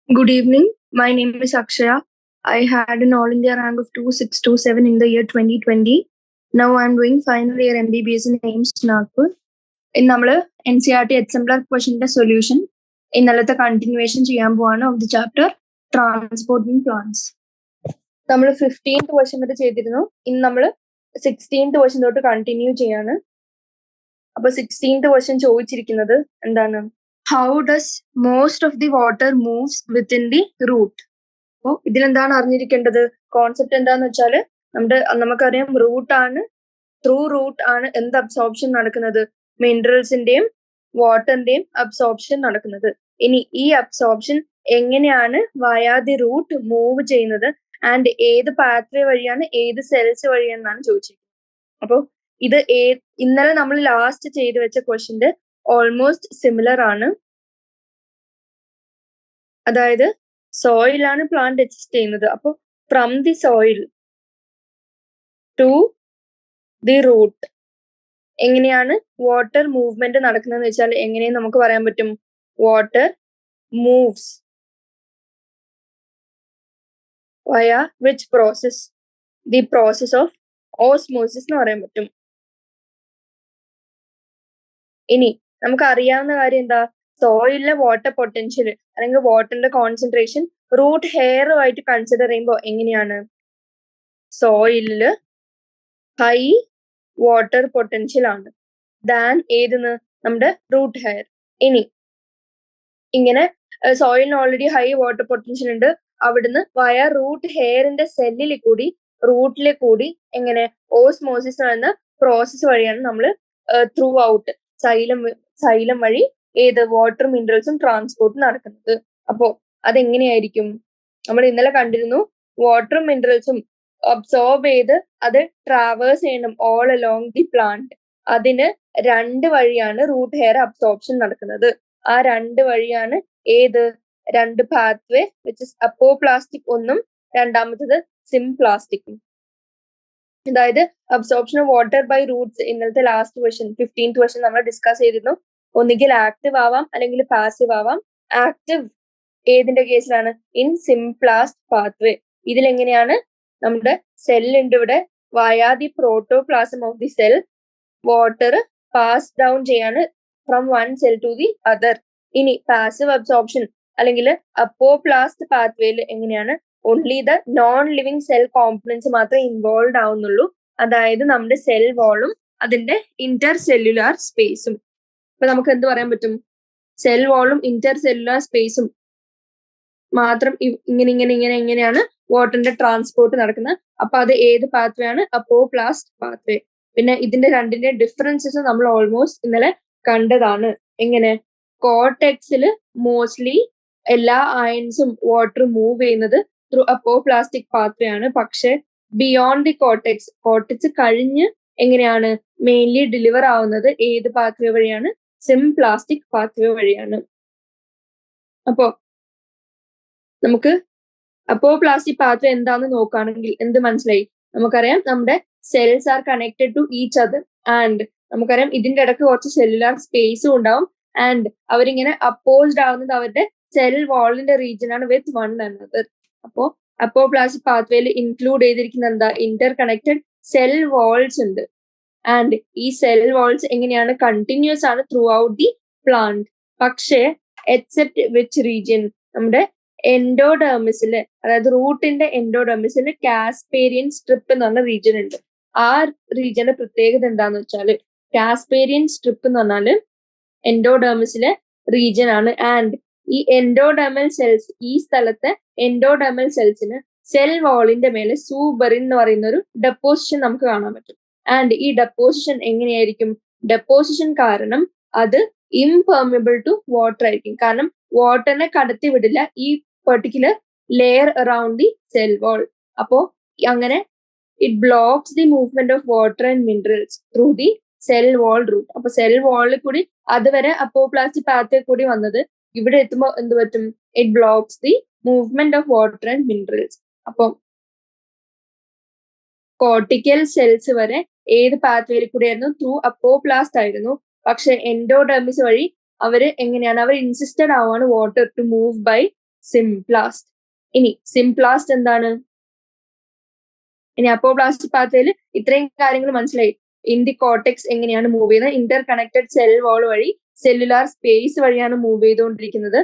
Good evening. My name is Akshaya. I had an All India rank of 2627 in the year 2020. Now I'm doing final year MBBS in AIMS Nagpur. In നമ്മൾ NCERT exemplar questionന്റെ solution ഇന്നലത്തെ continuation ചെയ്യാൻ പോവാണ് of the chapter transporting plants. നമ്മൾ 15th question വരെ ചെയ്തിരുന്നു. ഇന്ന് നമ്മൾ 16th ക്വസ്റ്റ്യൻ തൊട്ട് കണ്ടിന്യൂ ചെയ്യാണ്. അപ്പൊ 16th ക്വസ്റ്റ്യൻ ചോദിച്ചിരിക്കുന്നത് എന്താണ്? How does most of the water moves within the root? അപ്പോൾ ഇതിലെന്താണ് അറിഞ്ഞിരിക്കേണ്ടത്? കോൺസെപ്റ്റ് എന്താന്ന് വെച്ചാല് നമുക്കറിയാം റൂട്ട് ആണ്, ത്രൂ റൂട്ട് ആണ് എന്ത് അബ്സോർപ്ഷൻ നടക്കുന്നത്? മിനറൽസിന്റെയും വാട്ടറിന്റെയും അബ്സോർപ്ഷൻ നടക്കുന്നത്. ഇനി ഈ അബ്സോർപ്ഷൻ എങ്ങനെയാണ് വയാ ദി റൂട്ട് മൂവ് ചെയ്യുന്നത് ആൻഡ് ഏത് പാത്വേ വഴിയാണ്, ഏത് സെൽസ് വഴിയാണെന്നാണ് ചോദിച്ചിരിക്കുന്നത്. അപ്പോൾ ഇത് ഇന്നലെ നമ്മൾ ലാസ്റ്റ് ചെയ്ത് വെച്ച ക്വസ്റ്റ്യന്റെ ഓൾമോസ്റ്റ് സിമിലർ ആണ്. അതായത് സോയിലാണ് പ്ലാന്റ് എക്സിസ്റ്റ് ചെയ്യുന്നത്. അപ്പോൾ from the soil to the root എങ്ങനെയാണ് വാട്ടർ മൂവ്മെന്റ് നടക്കുന്നതെന്ന് വെച്ചാൽ എങ്ങനെയും നമുക്ക് പറയാൻ പറ്റും? Water moves via which process? The process of osmosis എന്ന് പറയാൻ പറ്റും. ഇനി നമുക്ക് അറിയാവുന്ന കാര്യം എന്താ? സോയിലിലെ വാട്ടർ പൊട്ടൻഷ്യൽ അല്ലെങ്കിൽ വാട്ടറിന്റെ കോൺസെൻട്രേഷൻ റൂട്ട് ഹെയറുമായിട്ട് കൺസിഡർ ചെയ്യുമ്പോൾ എങ്ങനെയാണ്? സോയിലില് ഹൈ വാട്ടർ പൊട്ടൻഷ്യൽ ആണ് ദാൻ ഏതെന്ന്? നമ്മുടെ റൂട്ട് ഹെയർ. ഇനി ഇങ്ങനെ സോയിലിന് ഓൾറെഡി ഹൈ വാട്ടർ പൊട്ടൻഷ്യൽ ഉണ്ട്. അവിടുന്ന് വയ റൂട്ട് ഹെയറിന്റെ സെല്ലിൽ കൂടി റൂട്ടിലെ കൂടി എങ്ങനെ ഓസ്മോസിസ് എന്ന പ്രോസസ് വഴിയാണ് നമ്മൾ ത്രൂ ഔട്ട് സൈലം വഴി ഏത് വാട്ടർ മിനറൽസും ട്രാൻസ്പോർട്ട് നടക്കുന്നത്. അപ്പോ അതെങ്ങനെയായിരിക്കും? നമ്മൾ ഇന്നലെ കണ്ടിരുന്നു വാട്ടർ മിനറൽസും അബ്സോർബ് ചെയ്ത് അത് ട്രാവേഴ്സ് ചെയ്യണം ഓൾ അലോങ് ദി പ്ലാന്റ്. അതിന് രണ്ട് വഴിയാണ് റൂട്ട് ഹെയർ അബ്സോർപ്ഷൻ നടക്കുന്നത്. ആ രണ്ട് വഴിയാണ് ഏത്? രണ്ട് പാത്വേ വിച്ച് ഇസ് അപ്പോപ്ലാസ്റ്റിക് ഒന്നും രണ്ടാമത്തത് സിംപ്ലാസ്റ്റിക്കും. അതായത് absorption of water by roots ഇന്നലത്തെ ലാസ്റ്റ് ക്വസ്റ്റ്യൻ 15th ക്വസ്റ്റ്യൻ നമ്മൾ ഡിസ്കസ് ചെയ്തിരുന്നു. ഒന്നുകിൽ ആക്റ്റീവ് ആവാം അല്ലെങ്കിൽ പാസീവ് ആവാം. ആക്റ്റീവ് ഏതിന്റെ കേസിലാണ്? In symplast pathway. ഇതിലെങ്ങനെയാണ്? നമ്മുടെ സെല്ലുണ്ട് ഇവിടെ, via the protoplasm of the cell water pass down ചെയ്യാണ് from one cell to the other. ഇനി പാസീവ് അബ്സോർപ്ഷൻ അല്ലെങ്കിൽ അപ്പോപ്ലാസ്റ്റ് പാത്വേയിൽ എങ്ങനെയാണ്? Only the non living cell components മാത്രമേ ഇൻവോൾവ് ആവുന്നുള്ളൂ. അതായത് നമ്മുടെ സെൽ വാളും അതിന്റെ ഇന്റർ സെല്ലുലാർ സ്പേസും. അപ്പൊ നമുക്ക് എന്ത് പറയാൻ പറ്റും? സെൽ വാളും ഇന്റർ സെല്ലുലാർ സ്പേസും മാത്രം എങ്ങനെയാണ് വാട്ടറിന്റെ ട്രാൻസ്പോർട്ട് നടക്കുന്നത്. അപ്പൊ അത് ഏത് പാത്വേ ആണ്? Apoplast pathway. പിന്നെ ഇതിന്റെ രണ്ടിന്റെ ഡിഫറൻസസ് നമ്മൾ ഓൾമോസ്റ്റ് ഇന്നലെ കണ്ടതാണ്. എങ്ങനെ? കോർട്ടെക്സില് മോസ്റ്റ്ലി എല്ലാ അയൺസും വാട്ടർ മൂവ് ചെയ്യുന്നത് ത്രൂ അപ്പോപ്ലാസ്റ്റിക് പാത്വേ ആണ്. പക്ഷെ ബിയോണ്ട് ദി കോർട്ടെക്സ് കഴിഞ്ഞ് എങ്ങനെയാണ് മെയിൻലി ഡെലിവർ ആവുന്നത്? ഏത് പാത്വേ വഴിയാണ്? സിംപ്ലാസ്റ്റിക് പാത്വേ വഴിയാണ്. അപ്പോ നമുക്ക് അപ്പോപ്ലാസ്റ്റിക് പാത്വേ എന്താന്ന് നോക്കുകയാണെങ്കിൽ എന്ത് മനസ്സിലായി? നമുക്കറിയാം നമ്മുടെ cells are connected to each other and നമുക്കറിയാം ഇതിന്റെ ഇടയ്ക്ക് കുറച്ച് സെല്ലുലാർ സ്പേസും ഉണ്ടാവും ആൻഡ് അവരിങ്ങനെ അപ്പോസ്ഡ് ആവുന്നത് അവരുടെ സെൽ വാളിന്റെ റീജിയൻ ആണ് വിത്ത് വൺ അനദർ. അപ്പോ അപ്പോപ്ലാസ്റ്റിക് പാത്വേയിൽ ഇൻക്ലൂഡ് ചെയ്തിരിക്കുന്ന എന്താ? ഇന്റർ കണക്റ്റഡ് സെൽ വാൾസ് ഉണ്ട്. ആൻഡ് ഈ സെൽ വാൾസ് എങ്ങനെയാണ്? കണ്ടിന്യൂസ് ആണ് ത്രൂ ഔട്ട് ദി പ്ലാന്റ്. പക്ഷേ എക്സെപ്റ്റ് വിച്ച് റീജിയൻ? നമ്മുടെ എൻഡോഡെർമിസില്, അതായത് റൂട്ടിന്റെ എൻഡോഡെർമിസില് കാസ്പേരിയൻ സ്ട്രിപ്പ് എന്ന് പറഞ്ഞ റീജിയൻ ഉണ്ട്. ആ റീജിയന്റെ പ്രത്യേകത എന്താന്ന് വെച്ചാല് കാസ്പേരിയൻ സ്ട്രിപ്പ് എന്ന് പറഞ്ഞാല് എൻഡോഡെർമിസിലെ റീജിയൻ ആണ്. ആൻഡ് ഈ എൻഡോഡെർമൽ സെൽസ്, ഈ സ്ഥലത്തെ എൻഡോഡെർമൽ സെൽസിന് സെൽ വാളിന്റെ മേലെ സൂബറിൻ എന്ന് പറയുന്ന ഒരു ഡെപ്പോസിഷൻ നമുക്ക് കാണാൻ പറ്റും. ആൻഡ് ഈ ഡെപ്പോസിഷൻ എങ്ങനെയായിരിക്കും? ഡെപ്പോസിഷൻ കാരണം അത് ഇംപെർമിബിൾ ടു വാട്ടർ ആയിരിക്കും. കാരണം വാട്ടറിനെ കടത്തി വിടില്ല ഈ particular layer around the cell wall. അപ്പോ അങ്ങനെ it blocks the movement of water and minerals through the cell wall root. അപ്പൊ സെൽ വാളിൽ കൂടി അതുവരെ അപ്പോപ്ലാസ്റ്റിക് പാത്വേ കൂടി വന്നത് ഇവിടെ എത്തുമ്പോൾ എന്ത് പറ്റും? It blocks the movement of water and minerals. അപ്പൊ കോർട്ടിക്കൽ സെൽസ് വരെ ഏത് പാത്വേയിൽ കൂടിയായിരുന്നു? ത്രൂ അപ്പോപ്ലാസ്റ്റ് ആയിരുന്നു. പക്ഷെ എൻഡോഡെർമിസ് വഴി അവര് എങ്ങനെയാണ്? അവർ ഇൻസിസ്റ്റഡ് ആവാണ് water to move by symplast. ഇനി സിംപ്ലാസ്റ്റ് എന്താണ്? ഇനി അപ്പോപ്ലാസ്റ്റിക് പാത്വേയിൽ ഇത്രയും കാര്യങ്ങൾ മനസ്സിലായി. ഇൻ ദി കോർട്ടെക്സ് എങ്ങനെയാണ് മൂവ് ചെയ്യുന്നത്, ഇന്റർ കണക്റ്റഡ് സെൽ വാൾ വഴി സെല്ലുലാർ സ്പേസ് വഴിയാണ് മൂവ് ചെയ്തുകൊണ്ടിരിക്കുന്നത്.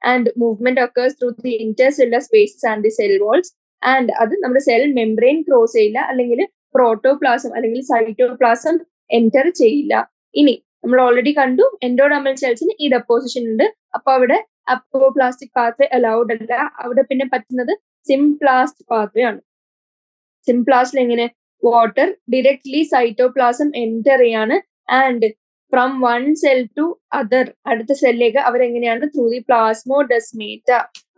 And movement occurs through the intercellular spaces and the cell walls. And അത് നമ്മുടെ സെൽ മെംബ്രെയിൻ ക്രോസ് ചെയ്യില്ല, അല്ലെങ്കിൽ പ്രോട്ടോപ്ലാസം അല്ലെങ്കിൽ സൈറ്റോപ്ലാസം എൻറ്റർ ചെയ്യില്ല. ഇനി നമ്മൾ ഓൾറെഡി കണ്ടു എൻഡോഡെർമൽ സെൽസിന് ഈ ഡെപ്പോസിഷൻ ഉണ്ട്. അപ്പൊ അവിടെ അപ്പോപ്ലാസ്റ്റിക് പാത്വേ അലൗഡ് അല്ല. അവിടെ പിന്നെ പറ്റുന്നത് സിംപ്ലാസ്റ്റ് പാത്വേ ആണ്. സിംപ്ലാസ്റ്റിൽ എങ്ങനെ വാട്ടർ ഡയറക്ട്ലി സൈറ്റോപ്ലാസം എൻറ്റർ ചെയ്യാണ്. And from one cell to other, അടുത്ത സെല്ലിലേക്ക് അവരെങ്ങനെയാണ് ത്രൂ ദി പ്ലാസ്മോഡെസ്മേറ്റ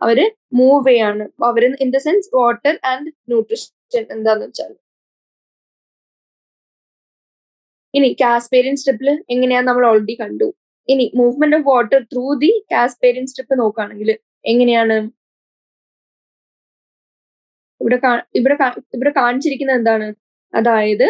അവര് മൂവ് ചെയ്യാണ്. അവര് in the sense water and nutrition എന്താന്ന് വെച്ചാൽ. ഇനി കാസ്പേരിയൻ സ്ട്രിപ്പിൽ എങ്ങനെയാന്ന് നമ്മൾ ഓൾറെഡി കണ്ടു. ഇനി movement of water through the കാസ്പേരിയൻ strip നോക്കുകയാണെങ്കിൽ എങ്ങനെയാണ്? ഇവിടെ കാണിച്ചിരിക്കുന്നത് എന്താണ്? അതായത്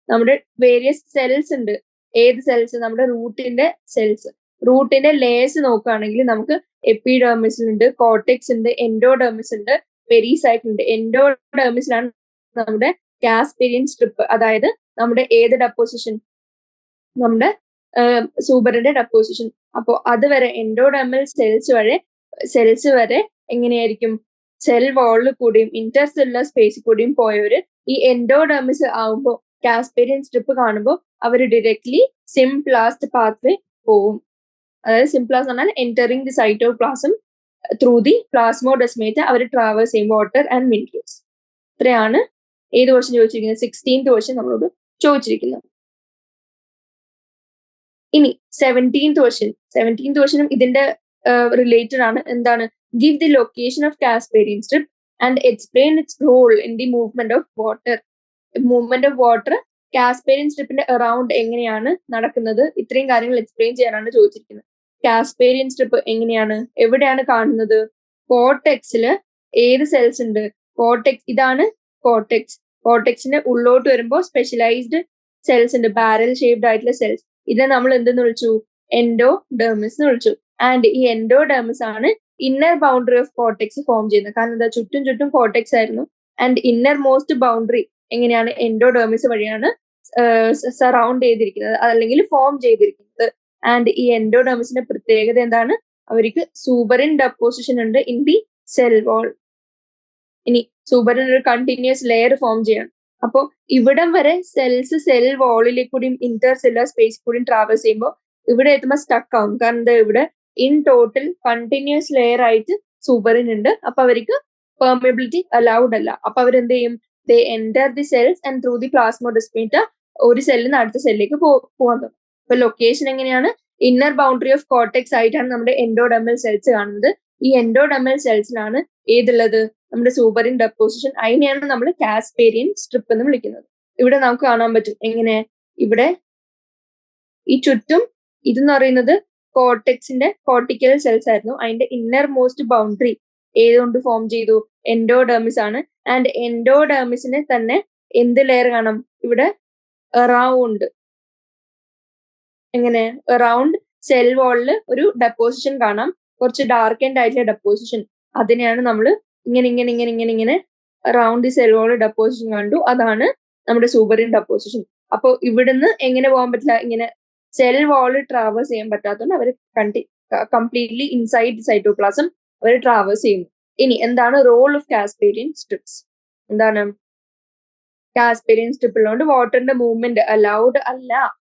നമ്മുടെ വേരിയസ് സെൽസ് ഉണ്ട്. ഏത് സെൽസ്? നമ്മുടെ റൂട്ടിന്റെ സെൽസ്. റൂട്ടിന്റെ ലേയേഴ്സ് നോക്കുകയാണെങ്കിൽ നമുക്ക് എപ്പിഡെർമിസ് ഉണ്ട്, കോർട്ടെക്സ് ഉണ്ട്, എൻഡോഡെർമിസ് ഉണ്ട്, പെരിസൈക്കിൾ ഉണ്ട്. എൻഡോഡെർമിസിലാണ് നമ്മുടെ കാസ്പേരിയൻ സ്ട്രിപ്പ്. അതായത് നമ്മുടെ ഏത് ഡെപ്പോസിഷൻ? നമ്മുടെ സൂബറിന്റെ ഡെപ്പോസിഷൻ. അപ്പോൾ അതുവരെ എൻഡോഡെർമൽ സെൽസ് വരെ എങ്ങനെയായിരിക്കും? സെൽ വാളിൽ കൂടിയും ഇന്റർ സെല്ലുലാർ സ്പേസിൽ കൂടിയും പോയവര് ഈ എൻഡോഡെർമിസ് ആവുമ്പോൾ കാസ്പേരിയൻ സ്ട്രിപ്പ് കാണുമ്പോൾ അവർ ഡയറക്ട്ലി സിംപ്ലാസ്റ്റ് പാത്വേ പോവും. അതായത് സിംപ്ലാസ്റ്റ് പറഞ്ഞാൽ entering the cytoplasm through the plasmodesmata അവർ ട്രാവേഴ്സ് ചെയ്യും വാട്ടർ ആൻഡ് മിനറൽസ്. ഇത്രയാണ് ഏത് ക്വസ്റ്റ്യൻ ചോദിച്ചിരിക്കുന്നത്? 16th ക്വസ്റ്റ്യൻ നമ്മളോട് ചോദിച്ചിരിക്കുന്നത്. ഇനി 17th ക്വസ്റ്റ്യനും ഇതിന്റെ റിലേറ്റഡ് ആണ്. എന്താണ്? Give the location of Casparian strip and explain its role in the movement of water. Movement of water Casparian സ്ട്രിപ്പിന്റെ അറൌണ്ട് എങ്ങനെയാണ് നടക്കുന്നത്? ഇത്രയും കാര്യങ്ങൾ എക്സ്പ്ലെയിൻ ചെയ്യാനാണ് ചോദിച്ചിരിക്കുന്നത്. കാസ്പേരിയൻ സ്ട്രിപ്പ് എങ്ങനെയാണ്, എവിടെയാണ് കാണുന്നത്? കോർട്ടെക്സില് ഏത് സെൽസ് ഉണ്ട്? കോർട്ടെക്സ്, ഇതാണ് കോർട്ടെക്സ്. കോർട്ടെക്സിന്റെ ഉള്ളോട്ട് വരുമ്പോൾ സ്പെഷ്യലൈസ്ഡ് സെൽസ് ഉണ്ട്, ബാരൽ ഷേപ്ഡ് ആയിട്ടുള്ള സെൽസ്. ഇതിനെ നമ്മൾ എന്തെന്ന് വിളിച്ചു? എൻഡോഡെർമിസ് എന്ന് വിളിച്ചു. ആൻഡ് ഈ എൻഡോഡെർമിസ് ആണ് inner boundary of cortex form ചെയ്യുന്നത്. കാരണം എന്താ? ചുറ്റും കോർട്ടെക്സ് ആയിരുന്നു. ആൻഡ് ഇന്നർ മോസ്റ്റ് ബൗണ്ടറി എങ്ങനെയാണ്? എൻഡോഡെർമിസ് വഴിയാണ് സറൗണ്ട് ചെയ്തിരിക്കുന്നത്, അല്ലെങ്കിൽ ഫോം ചെയ്തിരിക്കുന്നത്. ആൻഡ് ഈ എൻഡോഡെർമിസിന്റെ പ്രത്യേകത എന്താണ്? അവർക്ക് സൂബറിൻ ഡെപ്പോസിഷൻ ഉണ്ട് ഇൻ ദി സെൽ വാൾ. ഇനി സൂബറിൻ ഒരു കണ്ടിന്യൂസ് ലെയർ ഫോം ചെയ്യണം. അപ്പോൾ ഇവിടം വരെ സെൽസ് സെൽ വാളിലേക്ക് കൂടിയും ഇന്റർ സെല്ലുലാർ സ്പേസിൽ കൂടിയും ട്രാവൽസ് ചെയ്യുമ്പോൾ ഇവിടെ എത്തുമ്പോൾ സ്റ്റക്ക് ആവും. കാരണം എന്താ? ഇവിടെ ഇൻ ടോട്ടൽ കണ്ടിന്യൂസ് ലെയർ ആയിട്ട് സൂബറിൻ ഉണ്ട്. അപ്പൊ അവർക്ക് പെർമിയബിലിറ്റി അലൗഡ് അല്ല. അപ്പൊ അവരെന്ത് ചെയ്യും? They enter the cells and through the plasmodesmata ഒരു സെല്ലിൽ നിന്ന് അടുത്ത സെല്ലിലേക്ക് പോകാൻ തുടങ്ങും. അപ്പൊ ലൊക്കേഷൻ എങ്ങനെയാണ്? ഇന്നർ ബൗണ്ടറി ഓഫ് കോർട്ടെക്സ് ആയിട്ടാണ് നമ്മുടെ എൻഡോഡെർമൽ സെൽസ് കാണുന്നത്. ഈ എൻഡോഡെർമൽ സെൽസിലാണ് ഏതുള്ളത്? നമ്മുടെ സൂബറിൻ ഡെപ്പോസിഷൻ. അതിനെയാണ് നമ്മൾ കാസ്പേരിയൻ സ്ട്രിപ്പ് എന്ന് വിളിക്കുന്നത്. ഇവിടെ നമുക്ക് കാണാൻ പറ്റും എങ്ങനെ? ഇവിടെ ഈ ചുറ്റും ഇതെന്ന് പറയുന്നത് കോർട്ടെക്സിന്റെ കോർട്ടിക്കൽ സെൽസ് ആയിരുന്നു. അതിന്റെ ഇന്നർ മോസ്റ്റ് ബൗണ്ടറി ഏതുകൊണ്ട് ഫോം ചെയ്തു? എൻഡോഡെർമിസ് ആണ്. ആൻഡ് എൻഡോഡെർമിസിനെ തന്നെ എന്ത് ലെയർ കാണാം? ഇവിടെ അറൗണ്ട്, എങ്ങനെ? അറൗണ്ട് സെൽ വാളിൽ ഒരു ഡെപ്പോസിഷൻ കാണാം, കുറച്ച് ഡാർക്ക് ആൻഡ് ആയിട്ടുള്ള ഡെപ്പോസിഷൻ. അതിനെയാണ് നമ്മൾ ഇങ്ങനെ around the cell wall deposition കണ്ടു. അതാണ് നമ്മുടെ സൂബറിൻ ഡെപ്പോസിഷൻ. അപ്പോൾ ഇവിടുന്ന് എങ്ങനെ പോകാൻ പറ്റില്ല? ഇങ്ങനെ സെൽ വാൾ ട്രാവേഴ്സ് ചെയ്യാൻ പറ്റാത്തതുകൊണ്ട് അവർ കംപ്ലീറ്റ്ലി ഇൻസൈഡ് സൈറ്റോപ്ലാസം അവർ ട്രാവേഴ്സ് ചെയ്യുന്നു. ഇനി എന്താണ് റോൾ ഓഫ് കാസ്പേരിയൻ സ്ട്രിപ്സ്? എന്താണ്? കാസ്പേരിയൻ സ്ട്രിപ്പിലുകൊണ്ട് വാട്ടറിന്റെ മൂവ്മെന്റ് അലൗഡ് അല്ല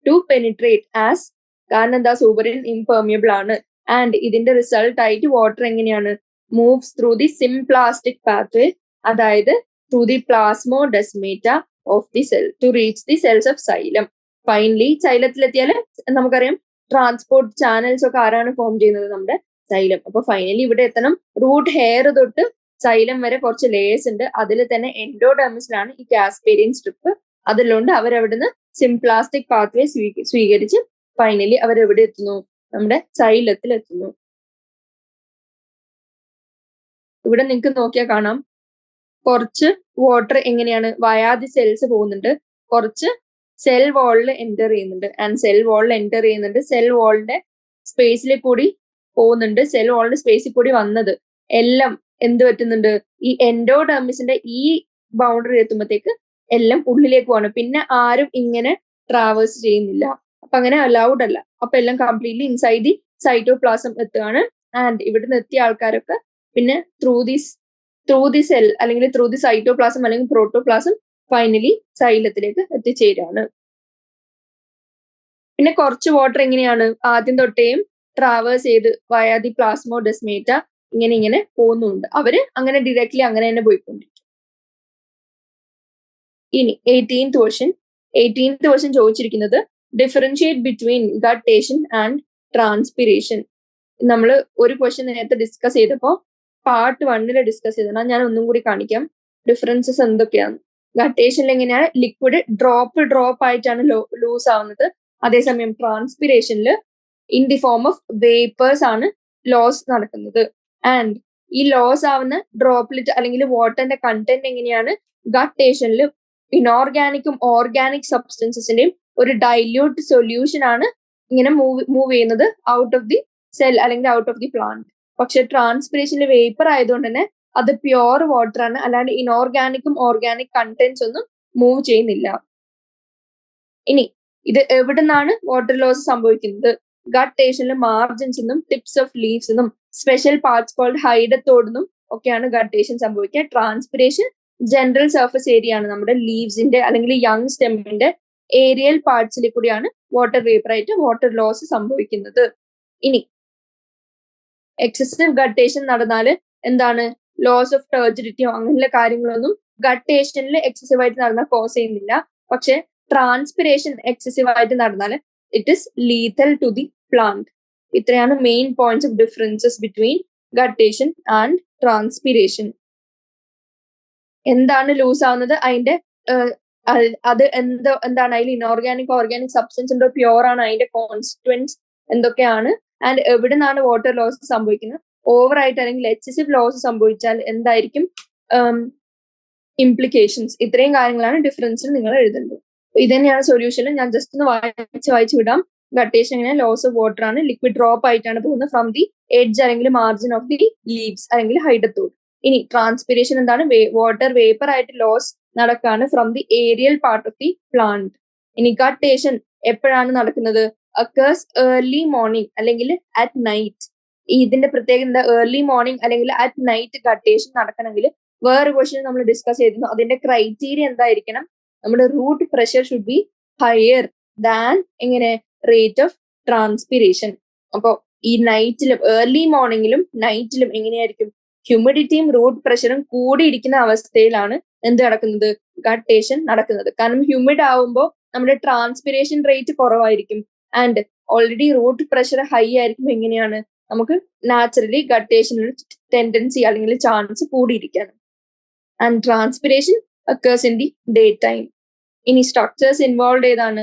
ടു പെനിട്രേറ്റ് ആസ്. കാരണം എന്താ? സൂബറിൻ ഇംപെർമിയബിൾ ആണ്. ആൻഡ് ഇതിന്റെ റിസൾട്ട് ആയിട്ട് വാട്ടർ എങ്ങനെയാണ്? Moves through the symplastic pathway, അതായത് through the plasmodesmata of the cell to reach the cells of xylem. Finally സൈലത്തിലെത്തിയാൽ നമുക്കറിയാം ട്രാൻസ്പോർട്ട് ചാനൽസ് ഒക്കെ ആരാണ് ഫോം ചെയ്യുന്നത്? നമ്മുടെ സൈലം. അപ്പൊ ഫൈനലി ഇവിടെ എത്തണം. റൂട്ട് ഹെയർ തൊട്ട് സൈലം വരെ കുറച്ച് ലേയേഴ്സ് ഉണ്ട്. അതിൽ തന്നെ എൻഡോഡെർമിസിലാണ് ഈ കാസ്പേരിയൻ സ്ട്രിപ്പ്. അതിലുകൊണ്ട് അവരവിടുന്ന് സിംപ്ലാസ്റ്റിക് പാത്വേ സ്വീകരിച്ച് ഫൈനലി അവരെവിടെ എത്തുന്നു? നമ്മുടെ സൈലത്തിൽ എത്തുന്നു. ഇവിടെ നിങ്ങൾക്ക് നോക്കിയാൽ കാണാം കുറച്ച് വാട്ടർ എങ്ങനെയാണ് വയാ ദി സെൽസ് പോകുന്നുണ്ട്, കുറച്ച് സെൽ വാളിൽ എൻറ്റർ ചെയ്യുന്നുണ്ട്. ആൻഡ് സെൽ വാളിൽ എൻറ്റർ ചെയ്യുന്നുണ്ട്, സെൽ വാളിന്റെ സ്പേസിൽ കൂടി പോകുന്നുണ്ട്. സെൽ വാളിന്റെ സ്പേസിൽ കൂടി വന്നത് എല്ലാം എന്ത് പറ്റുന്നുണ്ട്, ഈ എൻഡോഡെർമിസിന്റെ ഈ ബൗണ്ടറി എത്തുമ്പോഴത്തേക്ക് എല്ലാം ഉള്ളിലേക്ക് പോവാണ്. പിന്നെ ആരും ഇങ്ങനെ ട്രാവേഴ്സ് ചെയ്യുന്നില്ല. അപ്പൊ അങ്ങനെ അലൗഡ് അല്ല. അപ്പൊ എല്ലാം കംപ്ലീറ്റ്ലി ഇൻസൈഡ് ദി സൈറ്റോപ്ലാസം എത്തുകയാണ്. ആൻഡ് ഇവിടെ എത്തിയ ആൾക്കാരൊക്കെ പിന്നെ ത്രൂ ദി സെൽ അല്ലെങ്കിൽ ത്രൂ ദി സൈറ്റോപ്ലാസം അല്ലെങ്കിൽ പ്രോട്ടോപ്ലാസം ഫൈനലി സൈലത്തിലേക്ക് എത്തിച്ചേരാണ്. പിന്നെ കുറച്ച് വാട്ടർ എങ്ങനെയാണ് ആദ്യം തൊട്ടേയും ട്രാവേഴ്സ് ചെയ്ത് വയാ ദി പ്ലാസ്മോഡെസ്മേറ്റ ഇങ്ങനെ പോകുന്നുണ്ട്. അവര് അങ്ങനെ ഡയറക്ട്ലി അങ്ങനെ തന്നെ പോയിക്കൊണ്ടിരിക്കും. ഇനി 18th ക്വസ്റ്റ്യൻ ചോദിച്ചിരിക്കുന്നത് differentiate between guttation and transpiration. നമ്മൾ ഒരു ക്വസ്റ്റ്യൻ നേരത്തെ ഡിസ്കസ് ചെയ്തപ്പോൾ പാർട്ട് 1 ഡിസ്കസ് ചെയ്തതാണ്. ഞാൻ ഒന്നും കൂടി കാണിക്കാം ഡിഫറൻസസ് എന്തൊക്കെയാണ്. ഗട്ടേഷനിൽ എങ്ങനെയാണ് ലിക്വിഡ് ഡ്രോപ്പ് ആയിട്ടാണ് ലൂസ് ആവുന്നത്. അതേസമയം ട്രാൻസ്പിരേഷനിൽ in the form of vapours ആണ് ലോസ് നടക്കുന്നത്. ആൻഡ് ഈ ലോസ് ആവുന്ന ഡ്രോപ്ലെറ്റ് അല്ലെങ്കിൽ വാട്ടറിന്റെ കണ്ടന്റ് എങ്ങനെയാണ് ഗട്ടേഷനിൽ ഇനോർഗാനിക്കും ഓർഗാനിക് സബ്സ്റ്റൻസസിന്റെയും ഒരു ഡൈല്യൂട്ട് സൊല്യൂഷൻ ആണ് ഇങ്ങനെ മൂവ് ചെയ്യുന്നത് ഔട്ട് ഓഫ് ദി സെൽ അല്ലെങ്കിൽ ഔട്ട് ഓഫ് ദി പ്ലാന്റ്. പക്ഷെ ട്രാൻസ്പിരേഷനിൽ വേപ്പർ ആയതുകൊണ്ട് തന്നെ അത് പ്യുവർ വാട്ടർ ആണ്, അല്ലാണ്ട് ഇനോർഗാനിക്കും ഓർഗാനിക് കണ്ടന്റ്സ് ഒന്നും മൂവ് ചെയ്യുന്നില്ല. ഇനി ഇത് എവിടെ നിന്നാണ് വാട്ടർ ലോസ് സംഭവിക്കുന്നത്? ഗട്ടേഷനിൽ മാർജിൻസ് നിന്നും ടിപ്സ് ഓഫ് ലീവ്സ് നിന്നും സ്പെഷ്യൽ പാർട്സ് കോൾഡ് ഹൈഡത്തോട് നിന്നും ഒക്കെയാണ് ഗട്ടേഷൻ സംഭവിക്കുക. ട്രാൻസ്പിരേഷൻ ജനറൽ സർഫസ് ഏരിയ ആണ്, നമ്മുടെ ലീവ്സിന്റെ അല്ലെങ്കിൽ യങ് സ്റ്റെമ്മിന്റെ ഏരിയൽ പാർട്സിൽ കൂടിയാണ് വാട്ടർ വേപ്പർ ആയിട്ട് വാട്ടർ ലോസ് സംഭവിക്കുന്നത്. ഇനി എക്സസീവ് ഗട്ടേഷൻ നടന്നാല് എന്താണ് ലോസ് ഓഫ് ടർജിഡിറ്റിയോ അങ്ങനെയുള്ള കാര്യങ്ങളൊന്നും ഗട്ടേഷനിൽ എക്സസീവ് ആയിട്ട് നടന്നാൽ കോസ് ചെയ്യുന്നില്ല. പക്ഷെ ട്രാൻസ്പിരേഷൻ എക്സസീവ് ആയിട്ട് നടന്നാൽ it is lethal to the plant. ഇത്രയാണ് main points of differences between guttation and transpiration. എന്താണ് ലൂസ് ആവുന്നത്, അതിന്റെ അത് എന്താണ് അതിൽ ഇനോർഗാനിക് ഓർഗാനിക് സബ്സ്റ്റൻസ് ഉണ്ടോ, പ്യുവർ ആണ്, അതിന്റെ കോൺസ്റ്റിറ്റ്വൻസ് എന്തൊക്കെയാണ്, ആൻഡ് എവിടെ നിന്നാണ് വാട്ടർ ലോസ് സംഭവിക്കുന്നത്, ഓവർ ആയിട്ട് അല്ലെങ്കിൽ എക്സസീവ് ലോസ് സംഭവിച്ചാൽ എന്തായിരിക്കും ഇംപ്ലിക്കേഷൻസ്. ഇത്രയും കാര്യങ്ങളാണ് ഡിഫറൻസിൽ നിങ്ങൾ എഴുതേണ്ടത്. ഇത് തന്നെയാണ് സൊല്യൂഷൻ. ഞാൻ ജസ്റ്റ് ഒന്ന് വായിച്ചു വിടാം. ഗട്ടേഷൻ എങ്ങനെ ലോസ് ഓഫ് വാട്ടർ ആണ്, ലിക്വിഡ് ഡ്രോപ്പ് ആയിട്ടാണ് പോകുന്നത് ഫ്രം ദി എഡ്ജ് അല്ലെങ്കിൽ മാർജിൻ ഓഫ് ദി ലീവ്സ് അല്ലെങ്കിൽ ഹൈഡത്തോട്. ഇനി ട്രാൻസ്പിരേഷൻ എന്താണ്, വാട്ടർ വേപ്പർ ആയിട്ട് ലോസ് നടക്കാണ് from the aerial part of the plant. ഇനി ഗട്ടേഷൻ എപ്പോഴാണ് നടക്കുന്നത്? അക്കേഴ്സ് ഏർലി മോർണിംഗ് അല്ലെങ്കിൽ അറ്റ് നൈറ്റ്. ഇതിന്റെ പ്രത്യേകത എന്താ? ഏർലി മോർണിംഗ് അല്ലെങ്കിൽ അറ്റ് നൈറ്റ് ഗട്ടേഷൻ നടക്കണമെങ്കിൽ വേറെ ക്വസ്റ്റ്യൻ നമ്മൾ ഡിസ്കസ് ചെയ്തിരുന്നു. അതിന്റെ ക്രൈറ്റീരിയ എന്തായിരിക്കണം? നമ്മുടെ root pressure should be higher than എങ്ങനെ റേറ്റ് ഓഫ് ട്രാൻസ്പിരേഷൻ. അപ്പോൾ ഈ നൈറ്റിലും ഏർലി മോർണിംഗിലും നൈറ്റിലും എങ്ങനെയായിരിക്കും? ഹ്യൂമിഡിറ്റിയും റൂട്ട് പ്രഷറും കൂടിയിരിക്കുന്ന അവസ്ഥയിലാണ് എന്ത് നടക്കുന്നത്? ഗട്ടേഷൻ നടക്കുന്നത്. കാരണം ഹ്യൂമിഡ് ആവുമ്പോൾ നമ്മുടെ ട്രാൻസ്പിരേഷൻ റേറ്റ് കുറവായിരിക്കും and already root pressure high ആയിരിക്കും. എങ്ങനെയാണ് നമുക്ക് നാച്ചുറലി ഗട്ടേഷനൊരു ടെൻഡൻസി അല്ലെങ്കിൽ ചാൻസ് കൂടിയിരിക്കാണ്. And transpiration occurs in the daytime. ഇനി സ്ട്രക്ചേഴ്സ് ഇൻവോൾവ് ഏതാണ്?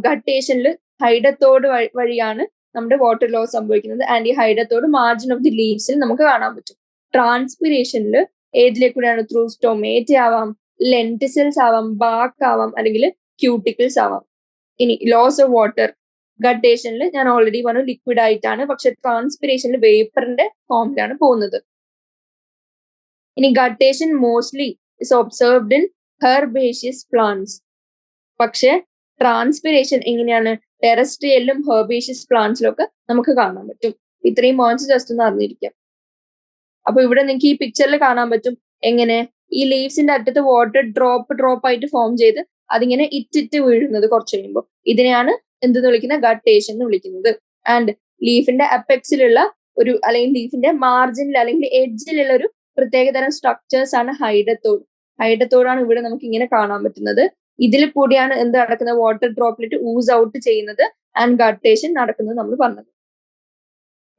ഗട്ടേഷനിൽ ഹൈഡത്തോട് വഴിയാണ് നമ്മുടെ വാട്ടർ ലോസ് സംഭവിക്കുന്നത്. ആൻഡ് ഈ ഹൈഡത്തോട് മാർജിൻ ഓഫ് ദി ലീവ്സിൽ നമുക്ക് കാണാൻ പറ്റും. ട്രാൻസ്പിരേഷനിൽ ഏതിലേക്കൂടെയാണ്? ത്രൂ സ്റ്റൊമേറ്റ ആവാം, ലെന്റിസിൽസ് ആവാം, ബാക്ക് ആവാം, അല്ലെങ്കിൽ ക്യൂട്ടിക്കിൾസ് ആവാം. ഇനി ലോസ് ഓഫ് വാട്ടർ ഗട്ടേഷനിൽ ഞാൻ ഓൾറെഡി പറഞ്ഞു ലിക്വിഡ് ആയിട്ടാണ്, പക്ഷെ ട്രാൻസ്പിരേഷനിൽ വേപ്പറിന്റെ ഫോമിലാണ് പോകുന്നത്. ഇനി guttation mostly is observed in herbaceous plants. പക്ഷെ ട്രാൻസ്പിരേഷൻ എങ്ങനെയാണ്? ടെറസ്ട്രിയലിലും ഹെർബേഷ്യസ് പ്ലാന്റ്സിലൊക്കെ നമുക്ക് കാണാൻ പറ്റും. ഇത്രയും പോയിന്റ്സ് ജസ്റ്റ് ഒന്ന് അറിഞ്ഞിരിക്കാം. അപ്പൊ ഇവിടെ നിങ്ങൾക്ക് ഈ പിക്ചറിൽ കാണാൻ പറ്റും എങ്ങനെ ഈ ലീവ്സിന്റെ അറ്റത്ത് വാട്ടർ ഡ്രോപ്പ് ആയിട്ട് ഫോം ചെയ്ത് അതിങ്ങനെ ഇറ്റിറ്റ് വീഴുന്നത് കുറച്ച് കഴിയുമ്പോൾ. ഇതിനെയാണ് എന്തെന്ന് വിളിക്കുന്നത്? ഗട്ടേഷൻ എന്ന് വിളിക്കുന്നത്. ആൻഡ് ലീഫിന്റെ അപ്പെക്സിലുള്ള ഒരു അല്ലെങ്കിൽ ലീഫിന്റെ മാർജിനിൽ അല്ലെങ്കിൽ എഡ്ജിലുള്ള ഒരു പ്രത്യേകതരം സ്ട്രക്ചേഴ്സ് ആണ് ഹൈഡത്തോട്. ഹൈഡത്തോടാണ് ഇവിടെ നമുക്ക് ഇങ്ങനെ കാണാൻ പറ്റുന്നത്. ഇതിൽ കൂടിയാണ് എന്ത് നടക്കുന്നത്? വാട്ടർ ഡ്രോപ്ലെറ്റ് ഊസ് ഔട്ട് ചെയ്യുന്നത് ആൻഡ് ഗട്ടേഷൻ നടക്കുന്നത് നമ്മൾ പറഞ്ഞത്.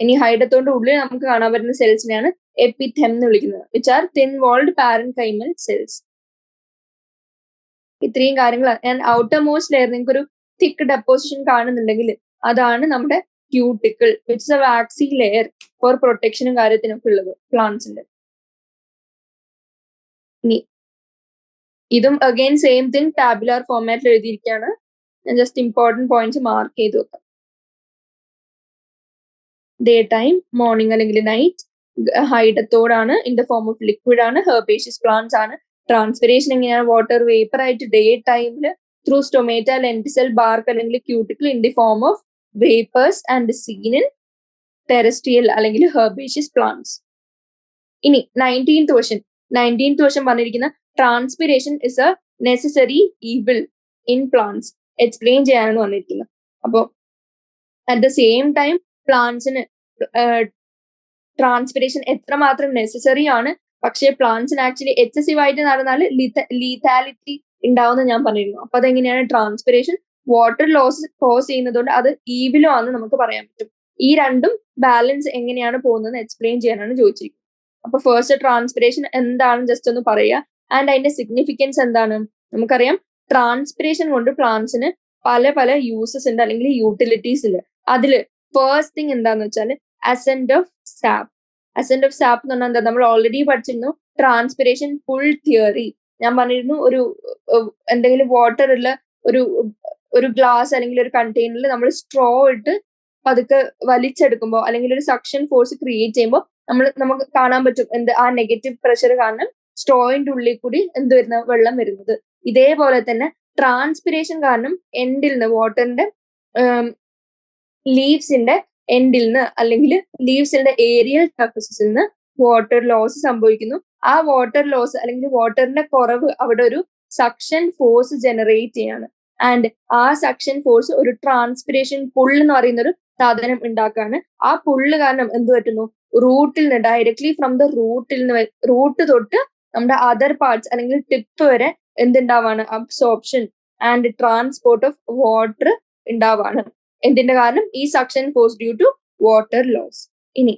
ഇനി ഹൈഡത്തോടിന്റെ ഉള്ളിൽ നമുക്ക് കാണാൻ പറ്റുന്ന സെൽസിനെയാണ് എപ്പിഥെം എന്ന് വിളിക്കുന്നത്, which are thin walled parenchymal cells. ഇത്രയും കാര്യങ്ങളാണ്. ആൻഡ് ഔട്ടർ മോസ്റ്റ് ലെയർ നിങ്ങൾക്ക് ഒരു തിക്ക് ഡെപ്പോസിഷൻ കാണുന്നുണ്ടെങ്കിൽ അതാണ് നമ്മുടെ cuticle, which is a waxy layer for പ്രൊട്ടക്ഷനും കാര്യത്തിനൊക്കെ ഉള്ളത് പ്ലാന്റ്സിന്റെ. ഇനി ഇതും അഗൈൻ സെയിം തിങ് ടാബുലാർ ഫോർമാറ്റിൽ എഴുതിയിരിക്കുകയാണ്. ഞാൻ ജസ്റ്റ് ഇമ്പോർട്ടൻറ്റ് പോയിന്റ്സ് മാർക്ക് ചെയ്ത് വെക്കാം. ഡേ ടൈം, മോർണിംഗ് അല്ലെങ്കിൽ നൈറ്റ്, ഹൈഡത്തോടാണ്, in the form of liquid ആണ്, ഹെർബേഷ്യസ് പ്ലാന്റ്സ് ആണ്. ട്രാൻസ്പിറേഷൻ എങ്ങനെയാണ്? വാട്ടർ വേപ്പർ ആയിട്ട് ഡേ ടൈമിൽ ത്രൂ സ്റ്റൊമേറ്റ, ലെന്റിസെൽ, ബാർക്ക് അല്ലെങ്കിൽ cuticle in the form of vapours and seen in terrestrial അല്ലെങ്കിൽ ഹെർബേഷ്യസ് പ്ലാന്റ്സ്. ഇനി 19th ക്വസ്റ്റ്യൻ പറഞ്ഞിരിക്കുന്ന transpiration is a necessary evil in plants explain ചെയ്യാനാണ് പറഞ്ഞിരിക്കുന്നത്. അപ്പോൾ അറ്റ് ദ സെയിം ടൈം പ്ലാന്റ്സിന് transpiration എത്രമാത്രം necessary ആണ്, പക്ഷേ പ്ലാന്റ്സിന് ആക്ച്വലി എക്സസീവ് ആയിട്ട് നടന്നാൽ ലീതാലിറ്റി ഉണ്ടാവുന്ന ഞാൻ പറഞ്ഞിരുന്നു. അപ്പൊ അതെങ്ങനെയാണ്? ട്രാൻസ്പിറേഷൻ വാട്ടർ ലോസ് കോസ് ചെയ്യുന്നതുകൊണ്ട് അത് ഈവിലും ആണെന്ന് നമുക്ക് പറയാൻ പറ്റും. ഈ രണ്ടും ബാലൻസ് എങ്ങനെയാണ് പോകുന്നത് എക്സ്പ്ലെയിൻ ചെയ്യാനാണ് ചോദിച്ചിരിക്കുന്നത്. അപ്പൊ ഫസ്റ്റ് ട്രാൻസ്പിറേഷൻ എന്താണ് ജസ്റ്റ് ഒന്ന് പറയുക, ആൻഡ് അതിന്റെ സിഗ്നിഫിക്കൻസ് എന്താണ്? നമുക്കറിയാം ട്രാൻസ്പിറേഷൻ കൊണ്ട് പ്ലാന്റ്സിന് പല പല യൂസസ് ഉണ്ട് അല്ലെങ്കിൽ യൂട്ടിലിറ്റീസ് ഉണ്ട്. അതില് ഫസ്റ്റ് തിങ് എന്താന്ന് വെച്ചാൽ assent of sap. Assent of sap എന്ന് പറഞ്ഞാൽ എന്താ? നമ്മൾ ഓൾറെഡി പഠിച്ചിരുന്നു ട്രാൻസ്പിറേഷൻ ഫുൾ തിയറി. ഞാൻ പറഞ്ഞിരുന്നു ഒരു എന്തെങ്കിലും വാട്ടർ ഉള്ള ഒരു ഗ്ലാസ് അല്ലെങ്കിൽ ഒരു കണ്ടെയ്നറിൽ നമ്മൾ സ്ട്രോ ഇട്ട് പതുക്കെ വലിച്ചെടുക്കുമ്പോൾ അല്ലെങ്കിൽ ഒരു സക്ഷൻ ഫോഴ്സ് ക്രിയേറ്റ് ചെയ്യുമ്പോൾ നമുക്ക് കാണാൻ പറ്റും എന്ത് ആ നെഗറ്റീവ് പ്രഷർ കാരണം സ്ട്രോയിന്റെ ഉള്ളിൽ കൂടി എന്ത് വരുന്ന വെള്ളം വരുന്നത്. ഇതേപോലെ തന്നെ ട്രാൻസ്പിറേഷൻ കാരണം എൻഡിൽ നിന്ന് വാട്ടറിന്റെ ലീവ്സിന്റെ എൻഡിൽ നിന്ന് അല്ലെങ്കിൽ ലീവ്സിന്റെ ഏരിയൽ സർഫസിൽ നിന്ന് വാട്ടർ ലോസ് സംഭവിക്കുന്നു. ആ വാട്ടർ ലോസ് അല്ലെങ്കിൽ വാട്ടറിന്റെ കുറവ് അവിടെ ഒരു സക്ഷൻ ഫോഴ്സ് ജനറേറ്റ് ചെയ്യാണ്. ആൻഡ് ആ സക്ഷൻ ഫോഴ്സ് ഒരു ട്രാൻസ്പിറേഷൻ പുൾ എന്ന് പറയുന്ന ഒരു സാധനം ഉണ്ടാക്കാണ്. ആ പുള്ള് കാരണം എന്ത് പറ്റുന്നു? റൂട്ടിൽ നിന്ന് ഡയറക്ട്ലി ഫ്രം ദ റൂട്ട് തൊട്ട് നമ്മുടെ അതർ പാർട്സ് അല്ലെങ്കിൽ ടിപ്പ് വരെ എന്തുണ്ടാവാണ്? Absorption and transport of water ഉണ്ടാവാണ്. എന്തിന്റെ കാരണം? ഈ suction force due to water loss. ഇനി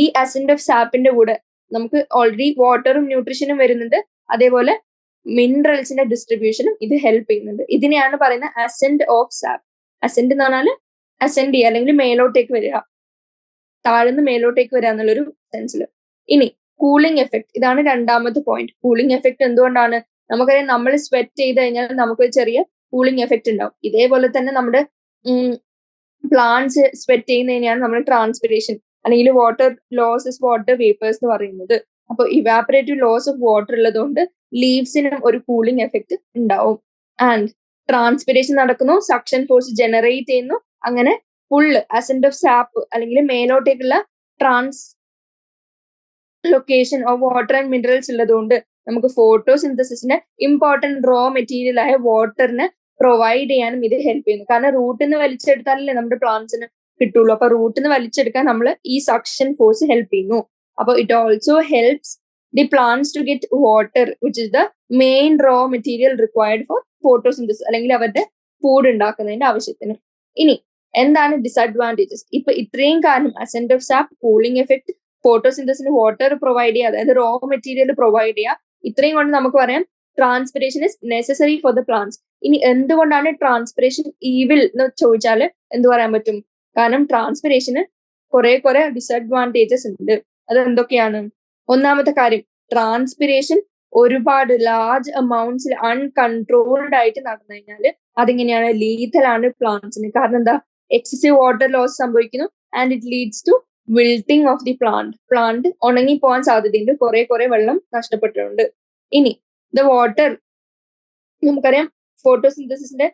ഈ അസെന്റ് ഓഫ് സാപ്പിന്റെ കൂടെ നമുക്ക് ഓൾറെഡി വാട്ടറും ന്യൂട്രീഷനും വരുന്നുണ്ട്, അതേപോലെ മിനറൽസിന്റെ ഡിസ്ട്രിബ്യൂഷനും ഇത് ഹെൽപ്പ് ചെയ്യുന്നുണ്ട്. ഇതിനെയാണ് പറയുന്നത് അസെന്റ് ഓഫ് സാപ്പ്. അസെന്റ് എന്ന് പറഞ്ഞാൽ അസെന്റ് ചെയ്യുക അല്ലെങ്കിൽ മേലോട്ടേക്ക് വരിക, താഴ്ന്ന് മേലോട്ടേക്ക് വരിക എന്നുള്ളൊരു സെൻസിൽ. ഇനി കൂളിംഗ് എഫക്ട്, ഇതാണ് രണ്ടാമത്തെ പോയിന്റ്. കൂളിംഗ് എഫക്ട് എന്തുകൊണ്ടാണ്? നമുക്കറിയാം നമ്മൾ സ്വെറ്റ് ചെയ്ത് കഴിഞ്ഞാൽ നമുക്കൊരു ചെറിയ കൂളിംഗ് എഫക്ട് ഉണ്ടാവും. ഇതേപോലെ തന്നെ നമ്മുടെ പ്ലാന്റ്സ് സ്വെറ്റ് ചെയ്യുന്നതിനെയാണ് നമ്മൾ ട്രാൻസ്പിറേഷൻ അല്ലെങ്കിൽ വാട്ടർ ലോസസ് വാട്ടർ വേപ്പേഴ്സ് എന്ന് പറയുന്നത്. അപ്പൊ ഇവാപറേറ്റീവ് ലോസ് ഓഫ് വാട്ടർ ഉള്ളതുകൊണ്ട് ലീവ്സിനും ഒരു കൂളിംഗ് എഫക്ട് ഉണ്ടാവും. ആൻഡ് ട്രാൻസ്പിറേഷൻ നടക്കുന്നു, സക്ഷൻ ഫോഴ്സ് ജനറേറ്റ് ചെയ്യുന്നു, അങ്ങനെ ഫുള്ള് അസെന്റ് ഓഫ് സാപ്പ് അല്ലെങ്കിൽ മേലോട്ടേക്കുള്ള translocation of water and minerals ഉള്ളതുകൊണ്ട് നമുക്ക് ഫോട്ടോസിന്തസിന്റെ ഇമ്പോർട്ടന്റ് റോ മെറ്റീരിയൽ ആയ വാട്ടറിന് പ്രൊവൈഡ് ചെയ്യാനും ഇത് ഹെൽപ്പ് ചെയ്യുന്നു. കാരണം റൂട്ടിൽ നിന്ന് വലിച്ചെടുത്താലല്ലേ നമ്മുടെ പ്ലാന്റ്സിന് കിട്ടുള്ളൂ. അപ്പൊ റൂട്ടിൽ നിന്ന് വലിച്ചെടുക്കാൻ നമ്മൾ ഈ സക്ഷൻ ഫോഴ്സ് ഹെൽപ്പ് ചെയ്യുന്നു. അപ്പൊ it also helps the plants to get water which is the main raw material required for photosynthesis അല്ലെങ്കിൽ അവരുടെ ഫുഡ് ഉണ്ടാക്കുന്നതിന്റെ ആവശ്യത്തിന്. ഇനി എന്താണ് ഡിസഡ്വാൻറ്റേജസ്? ഇപ്പൊ ഇത്രയും കാരണം ascent of sap, cooling effect, ഫോട്ടോസിന്തസിന് വാട്ടർ പ്രൊവൈഡ് ചെയ്യുക, അതായത് റോ മെറ്റീരിയൽ പ്രൊവൈഡ് ചെയ്യുക, ഇത്രയും കൊണ്ട് നമുക്ക് പറയാം transpiration is necessary for the plants. ഇനി എന്തുകൊണ്ടാണ് ട്രാൻസ്പിറേഷൻ ഈവിൽ എന്ന് ചോദിച്ചാൽ എന്ത് പറയാൻ പറ്റും? കാരണം ട്രാൻസ്പിറേഷന് കുറെ ഡിസഡ്വാൻറ്റേജസ് ഉണ്ട്. അത് എന്തൊക്കെയാണ്? ഒന്നാമത്തെ കാര്യം, ട്രാൻസ്പിറേഷൻ ഒരുപാട് ലാർജ് അമൗണ്ട്സിൽ അൺകൺട്രോൾഡ് ആയിട്ട് നടന്നു കഴിഞ്ഞാൽ അതിങ്ങനെയാണ് ലീതലാണ് പ്ലാന്റ്സിന്. കാരണം എന്താ? എക്സസീവ് വാട്ടർ ലോസ് സംഭവിക്കുന്നു and it leads to wilting of the plant ഉണങ്ങി പോകാൻ സാധ്യതയുണ്ട്, കുറെ വെള്ളം നഷ്ടപ്പെട്ടിട്ടുണ്ട്. ഇനി ദ വാട്ടർ നമുക്കറിയാം ഫോട്ടോസിന്തസിന്റെ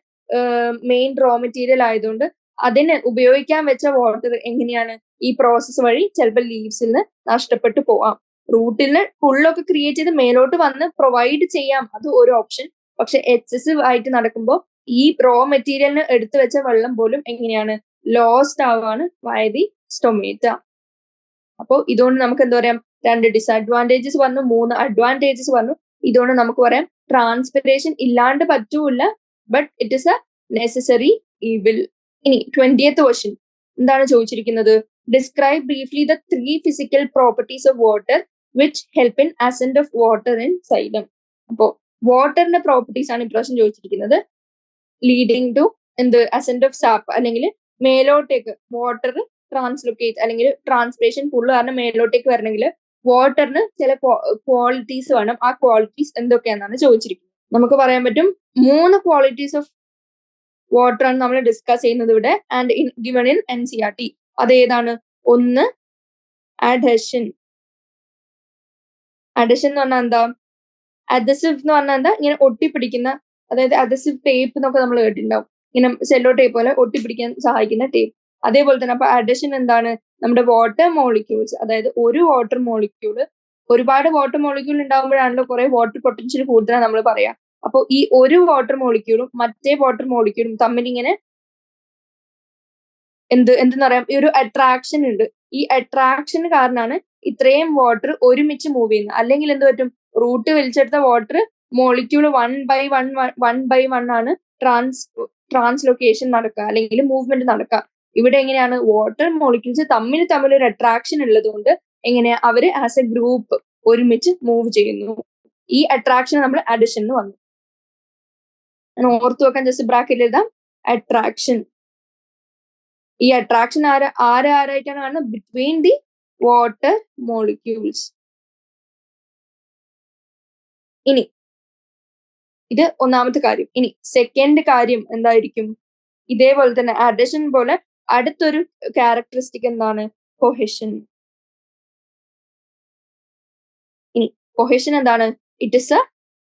മെയിൻ റോ മെറ്റീരിയൽ ആയതുകൊണ്ട് അതിന് ഉപയോഗിക്കാൻ വെച്ച വാട്ടർ എങ്ങനെയാണ്? ഈ പ്രോസസ്സ് വഴി ചിലപ്പോൾ ലീവ്സിൽ നിന്ന് നഷ്ടപ്പെട്ടു പോവാം. റൂട്ടിൽ നിന്ന് പുള്ളൊക്കെ ക്രിയേറ്റ് ചെയ്ത് മേലോട്ട് വന്ന് പ്രൊവൈഡ് ചെയ്യാം, അത് ഒരു ഓപ്ഷൻ. പക്ഷെ എക്സസീവ് ആയിട്ട് നടക്കുമ്പോൾ ഈ റോ മെറ്റീരിയലിന് എടുത്തു വെച്ച വെള്ളം പോലും എങ്ങനെയാണ്? ലോസ്റ്റ് ആവാണ് വയ ദി സ്റ്റൊമേറ്റ. അപ്പോൾ ഇതുകൊണ്ട് നമുക്ക് എന്താ പറയാം? 2 ഡിസഡ്വാൻറ്റേജസ് വന്നു, 3 അഡ്വാൻറ്റേജസ് വന്നു. ഇതുകൊണ്ട് നമുക്ക് പറയാം ട്രാൻസ്പിറേഷൻ ഇല്ലാണ്ട് പറ്റൂല, but it is a necessary evil. ഇനി 20th ക്വസ്റ്റ്യൻ എന്താണ് ചോദിച്ചിരിക്കുന്നത്? Describe briefly the 3 physical properties of water which help in assent of water in xylem. അപ്പോൾ വാട്ടറിന്റെ പ്രോപ്പർട്ടീസ് ആണ് ഇപ്രാവശ്യം ചോദിച്ചിരിക്കുന്നത്. ലീഡിങ് ടു എന്ത്? അസെന്റ് ഓഫ് സാപ്പ് അല്ലെങ്കിൽ മേലോട്ടേക്ക് വാട്ടർ ട്രാൻസ്ലൊക്കേറ്റ് അല്ലെങ്കിൽ ട്രാൻസ്പിറേഷൻ ഫുള്ള് കാരണം മേലോട്ടേക്ക് വരണമെങ്കിൽ വാട്ടറിന് ചില ക്വാളിറ്റീസ് വേണം. ആ ക്വാളിറ്റീസ് എന്തൊക്കെയാണെന്നാണ് ചോദിച്ചിരിക്കുന്നത്. നമുക്ക് പറയാൻ പറ്റും 3 ക്വാളിറ്റീസ് ഓഫ് വാട്ടർ ആണ് നമ്മൾ ഡിസ്കസ് ചെയ്യുന്നത് ഇവിടെ ആൻഡ് ഗിവൺ ഇൻ NCERT. അതേതാണ്? ഒന്ന് അഡ്ഹഷൻ, അഡഷൻ എന്ന് പറഞ്ഞാൽ എന്താ? അഡസീവ് എന്ന് പറഞ്ഞാൽ എന്താ? ഇങ്ങനെ ഒട്ടിപ്പിടിക്കുന്ന, അതായത് അഡസീവ് ടേപ്പ് എന്നൊക്കെ നമ്മൾ കേട്ടിട്ടുണ്ടാവും. ഇങ്ങനെ സെല്ലോ ടേപ്പ് പോലെ ഒട്ടിപ്പിടിക്കാൻ സഹായിക്കുന്ന ടേപ്പ്. അതേപോലെ തന്നെ അപ്പൊ അഡഷൻ എന്താണ്? നമ്മുടെ വാട്ടർ മോളിക്യൂൾസ്, അതായത് ഒരു വാട്ടർ മോളിക്യൂള് ഒരുപാട് വാട്ടർ മോളിക്യൂൾ ഉണ്ടാകുമ്പോഴാണല്ലോ കുറെ വാട്ടർ പൊട്ടൻഷ്യൽ കൂടുതലാണ് നമ്മൾ പറയാം. അപ്പോൾ ഈ ഒരു വാട്ടർ മോളിക്യൂളും മറ്റേ വാട്ടർ മോളിക്യൂളും തമ്മിൽ ഇങ്ങനെ എന്തെന്ന് പറയാം, ഈ ഒരു അട്രാക്ഷൻ ഉണ്ട്. ഈ അട്രാക്ഷൻ കാരണമാണ് ഇത്രയും വാട്ടർ ഒരുമിച്ച് മൂവ് ചെയ്യുന്നത്. അല്ലെങ്കിൽ എന്ത് പറ്റും? റൂട്ട് വലിച്ചെടുത്ത water molecule one by one ആണ് ട്രാൻസ്ലൊക്കേഷൻ നടക്കുക, അല്ലെങ്കിൽ മൂവ്മെന്റ് നടക്കുക. ഇവിടെ എങ്ങനെയാണ്? വാട്ടർ മോളിക്യൂൾസ് തമ്മിൽ ഒരു അട്രാക്ഷൻ ഉള്ളത് കൊണ്ട് എങ്ങനെയാ അവര് ആസ് എ ഗ്രൂപ്പ് ഒരുമിച്ച് മൂവ് ചെയ്യുന്നു. ഈ അട്രാക്ഷൻ നമ്മൾ അഡിഷൻ എന്ന് വന്നു. ഞാൻ ഓർത്തു വെക്കാൻ ജസ്റ്റ് ബ്രാക്കറ്റിൽ എഴുതാം, അട്രാക്ഷൻ. ഈ അട്രാക്ഷൻ ആരായിട്ടാണ് കാണുന്നത്? Between the water molecules. ഇനി ഇത് ഒന്നാമത്തെ കാര്യം. ഇനി സെക്കൻഡ് കാര്യം എന്തായിരിക്കും? ഇതേപോലെ തന്നെ അഡഷൻ പോലെ അടുത്തൊരു ക്യാരക്ടറിസ്റ്റിക് എന്താണ്? കൊഹെഷൻ. ഇനി കൊഹെഷൻ എന്താണ്? It is a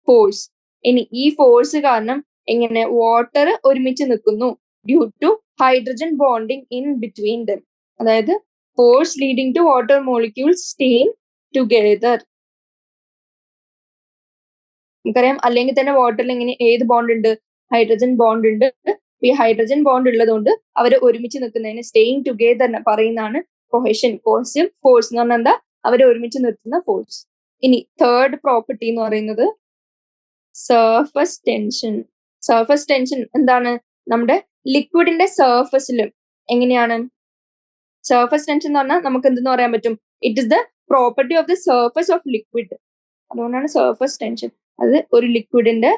force. ഇനി ഈ ഫോഴ്സ് കാരണം എങ്ങനെ വാട്ടർ ഒരുമിച്ച് നിൽക്കുന്നു? Due to hydrogen bonding in between them. അതായത് force leading to water molecules staying together. നമുക്കറിയാം, അല്ലെങ്കിൽ തന്നെ വാട്ടറിൽ ഇങ്ങനെ ഏത് ബോണ്ട് ഉണ്ട്? ഹൈഡ്രജൻ ബോണ്ട് ഉണ്ട്. ഈ ഹൈഡ്രജൻ ബോണ്ട് ഉള്ളതുകൊണ്ട് അവർ ഒരുമിച്ച് നിൽക്കുന്നതിന് സ്റ്റേയിങ് ടുഗെദർ പറയുന്നതാണ് കൊഹെഷൻ. കോഹെസിവ് ഫോഴ്സ് എന്ന് പറഞ്ഞാൽ എന്താ? അവരെ ഒരുമിച്ച് നിർത്തുന്ന ഫോഴ്സ്. ഇനി തേർഡ് പ്രോപ്പർട്ടി എന്ന് പറയുന്നത് സർഫസ് ടെൻഷൻ. സർഫസ് ടെൻഷൻ എന്താണ്? നമ്മുടെ ലിക്വിഡിന്റെ സർഫസിലും എങ്ങനെയാണ്? സർഫസ് ടെൻഷൻ എന്ന് പറഞ്ഞാൽ നമുക്ക് എന്തെന്ന് പറയാൻ പറ്റും? It is the property of the surface of liquid. അതുകൊണ്ടാണ് സർഫസ് ടെൻഷൻ. അത് ഒരു ലിക്വിഡിന്റെ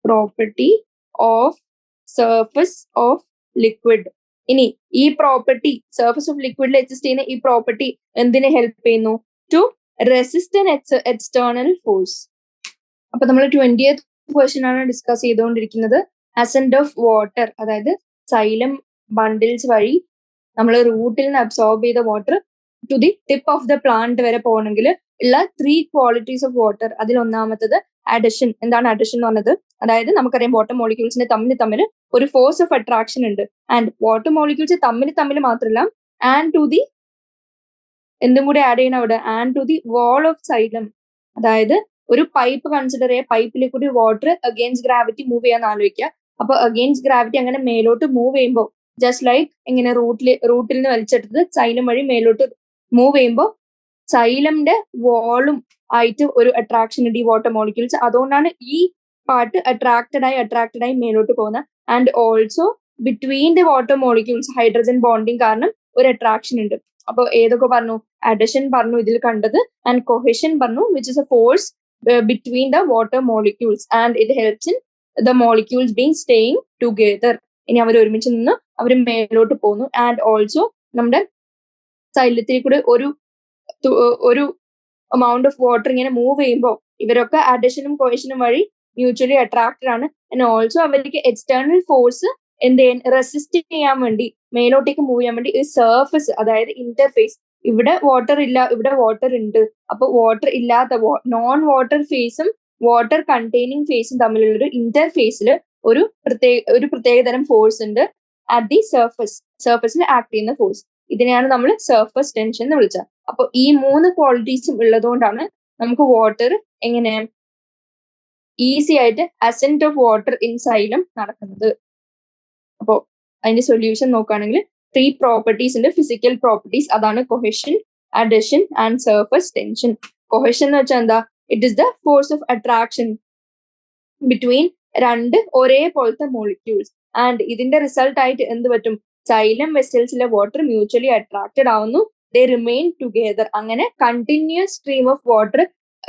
property of surface of liquid. ഇനി ഈ പ്രോപ്പർട്ടി സർഫസ് ഓഫ് ലിക്വിഡിൽ എക്സിസ്റ്റ് ചെയ്യുന്ന ഈ പ്രോപ്പർട്ടി എന്തിനെ ഹെൽപ്പ് ചെയ്യുന്നു? To resist an external force. അപ്പൊ നമ്മൾ 20th ക്വസ്റ്റ്യൻ ആണ് ഡിസ്കസ് ചെയ്തുകൊണ്ടിരിക്കുന്നത്. അസെന്റ് ഓഫ് വാട്ടർ, അതായത് സൈലം ബണ്ടിൽസ് വഴി നമ്മൾ റൂട്ടിൽ നിന്ന് അബ്സോർബ് ചെയ്ത water to the tip of the plant വരെ പോകണമെങ്കിൽ ഉള്ള 3 ക്വാളിറ്റീസ് ഓഫ് വാട്ടർ. അതിൽ ഒന്നാമത്തത് അഡഷൻ. എന്താണ് അഡഷൻ എന്ന് പറഞ്ഞത്? അതായത് നമുക്കറിയാം വാട്ടർ മോളിക്യൂൾസിന്റെ തമ്മിൽ ഒരു ഫോഴ്സ് ഓഫ് അട്രാക്ഷൻ ഉണ്ട്. ആൻഡ് വാട്ടർ മോളിക്യൂൾസ് തമ്മിൽ മാത്രമല്ല, ആൻഡ് ടു ദി എന്തും കൂടി ആഡ് ചെയ്യണം അവിടെ, and to the wall of xylem. അതായത് ഒരു പൈപ്പ് കൺസിഡർ ചെയ്യുക, പൈപ്പിൽ കൂടി വാട്ടർ അഗെയിൻസ്റ്റ് ഗ്രാവിറ്റി മൂവ് ചെയ്യാന്ന് ആലോചിക്കുക. അപ്പൊ അഗെയിൻസ്റ്റ് ഗ്രാവിറ്റി അങ്ങനെ മേലോട്ട് മൂവ് ചെയ്യുമ്പോൾ ജസ്റ്റ് ലൈക്ക് ഇങ്ങനെ റൂട്ടിൽ നിന്ന് വലിച്ചെടുത്തത് സൈലം വഴി മേലോട്ട് മൂവ് ചെയ്യുമ്പോൾ സൈലമിന്റെ വാളും ആയിട്ട് ഒരു അട്രാക്ഷൻ ഉണ്ട് ഈ വാട്ടർ മോളിക്യൂൾസ്. അതുകൊണ്ടാണ് ഈ പാർട്ട് അട്രാക്റ്റഡ് ആയി മേലോട്ട് പോകുന്നത്. And also between the water molecules hydrogen bonding കാരണം ഒരു അട്രാക്ഷൻ ഉണ്ട്. അപ്പൊ ഏതൊക്കെ പറഞ്ഞു? അഡഷൻ പറഞ്ഞു ഇതിൽ കണ്ടത്, ആൻഡ് കൊഹെഷൻ പറഞ്ഞു, which is a force between the water molecules and it helps in the molecules being staying together. ഇനി അവർ ഒരുമിച്ച് നിന്ന് അവർ മേലോട്ട് പോകുന്നു. ആൻഡ് ഓൾസോ നമ്മുടെ സൈലത്തിൽ കൂടെ ഒരു amount of water ഇങ്ങനെ മൂവ് ചെയ്യുമ്പോൾ ഇവരൊക്കെ അഡഷനും കൊഹെഷനും വഴി മ്യൂച്വലി അട്രാക്റ്റഡ് ആണ്. ആൻഡ് ഓൾസോ അവർക്ക് എക്സ്റ്റേണൽ ഫോഴ്സ് റെസിസ്റ്റ് ചെയ്യാൻ വേണ്ടി മേലോട്ടേക്ക് മൂവ് ചെയ്യാൻ വേണ്ടി ഈ സർഫസ്, അതായത് ഇന്റർഫേസ്, ഇവിടെ വാട്ടർ ഇല്ല, ഇവിടെ വാട്ടർ ഉണ്ട്. അപ്പൊ വാട്ടർ ഇല്ലാത്ത നോൺ വാട്ടർ ഫേസും വാട്ടർ കണ്ടെയ്നിങ് ഫേസും തമ്മിലുള്ള ഒരു ഇന്റർഫേസിൽ ഒരു പ്രത്യേകതരം ഫോഴ്സ് ഉണ്ട് അറ്റ് ദി സർഫസിൽ ആക്ട് ചെയ്യുന്ന ഫോഴ്സ്. ഇതിനെയാണ് നമ്മൾ സർഫസ് ടെൻഷൻ എന്ന് വിളിച്ചത്. അപ്പൊ ഈ 3 ക്വാളിറ്റീസും ഉള്ളതുകൊണ്ടാണ് നമുക്ക് വാട്ടർ എങ്ങനെ ഈസി ആയിട്ട് assent of water in xylem നടക്കുന്നത്. അപ്പോ അതിന്റെ സൊല്യൂഷൻ നോക്കുകയാണെങ്കിൽ 3 പ്രോപ്പർട്ടീസ് ഉണ്ട്, ഫിസിക്കൽ പ്രോപ്പർട്ടീസ്. അതാണ് cohesion, adhesion and surface tension. Cohesion എന്ന് വെച്ചാൽ എന്താ? It is the force of attraction between 2 ഒരേപോലത്തെ മോളിക്യൂൾസ്. ആൻഡ് ഇതിന്റെ റിസൾട്ട് ആയിട്ട് എന്ത് പറ്റും? സൈലം വെസൽസിലെ വാട്ടർ മ്യൂച്വലി അട്രാക്റ്റഡ് ആവുന്നു, ദേ റിമെയിൻ ടുഗെദർ. അങ്ങനെ continuous stream of water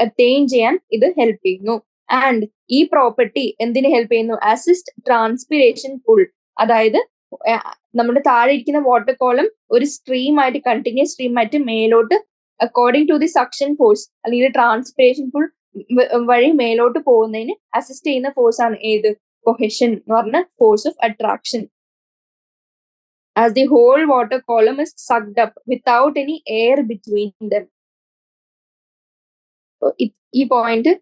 attain ചെയ്യാൻ ഇത് ഹെൽപ്പ് ചെയ്യുന്നു. ആൻഡ് ഈ പ്രോപ്പർട്ടി എന്തിന് ഹെൽപ്പ് ചെയ്യുന്നു? Assist transpiration pull. അതായത് നമ്മുടെ താഴെ ഇരിക്കുന്ന വാട്ടർ കോളം ഒരു കണ്ടിന്യൂസ് സ്ട്രീം ആയിട്ട് മേലോട്ട് according to the suction force അല്ലെങ്കിൽ ട്രാൻസ്പിരേഷൻ പുൾ വഴി മേലോട്ട് പോകുന്നതിന് അസിസ്റ്റ് ചെയ്യുന്ന ഫോഴ്സ് ആണ് ഏത്? കൊഹെഷൻ എന്ന് പറഞ്ഞ force of attraction. as the whole water column is sucked up without any air between them. ഈ പോയിന്റ്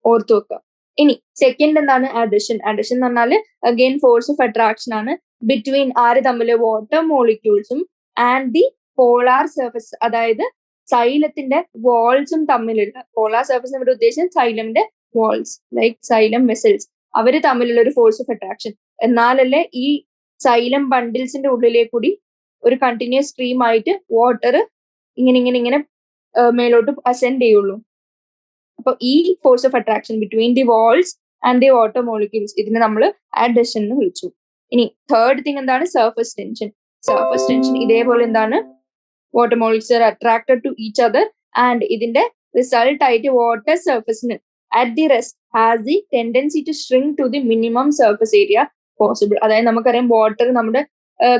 ഓർത്തു വെക്കുക. ഇനി സെക്കൻഡ് എന്താണ്? അഡിഷൻ. അഡിഷൻ എന്ന് പറഞ്ഞാൽ അഗെയിൻ ഫോഴ്സ് ഓഫ് അട്രാക്ഷൻ ആണ് ബിറ്റ്വീൻ ആര് തമ്മിൽ? വാട്ടർ മോളിക്യൂൾസും ആൻഡ് ദി പോളാർ സർഫസ്, അതായത് സൈലത്തിന്റെ വാൾസും തമ്മിലുള്ള, പോളാർ സർഫസ് ഇവിടെ ഉദ്ദേശിച്ചത് സൈലമിന്റെ വാൾസ് ലൈക്ക് സൈലം വെസൽസ്, അവര് തമ്മിലുള്ള ഒരു ഫോഴ്സ് ഓഫ് അട്രാക്ഷൻ. എന്നാലല്ലേ ഈ സൈലം ബണ്ടിൽസിന്റെ ഉള്ളിലേക്ക് കൂടി ഒരു കണ്ടിന്യൂസ് സ്ട്രീം ആയിട്ട് വാട്ടർ ഇങ്ങനെ മേലോട്ട് അസെൻഡ് ചെയ്യുള്ളൂ. അപ്പൊ ഈ force of attraction between the walls and the water molecules, ഇതിനെ നമ്മൾ അഡഷൻ എന്ന് വിളിച്ചു. ഇനി തേർഡ് തിങ് എന്താണ്? Surface tension. സർഫസ് ടെൻഷൻ ഇതേപോലെ എന്താണ്? Water molecules are attracted to each other and ഇതിന്റെ റിസൾട്ട് ആയിട്ട് വാട്ടർ സർഫസിന് at the rest has the tendency to shrink to the minimum surface area possible. അതായത് നമുക്കറിയാം വാട്ടർ നമ്മുടെ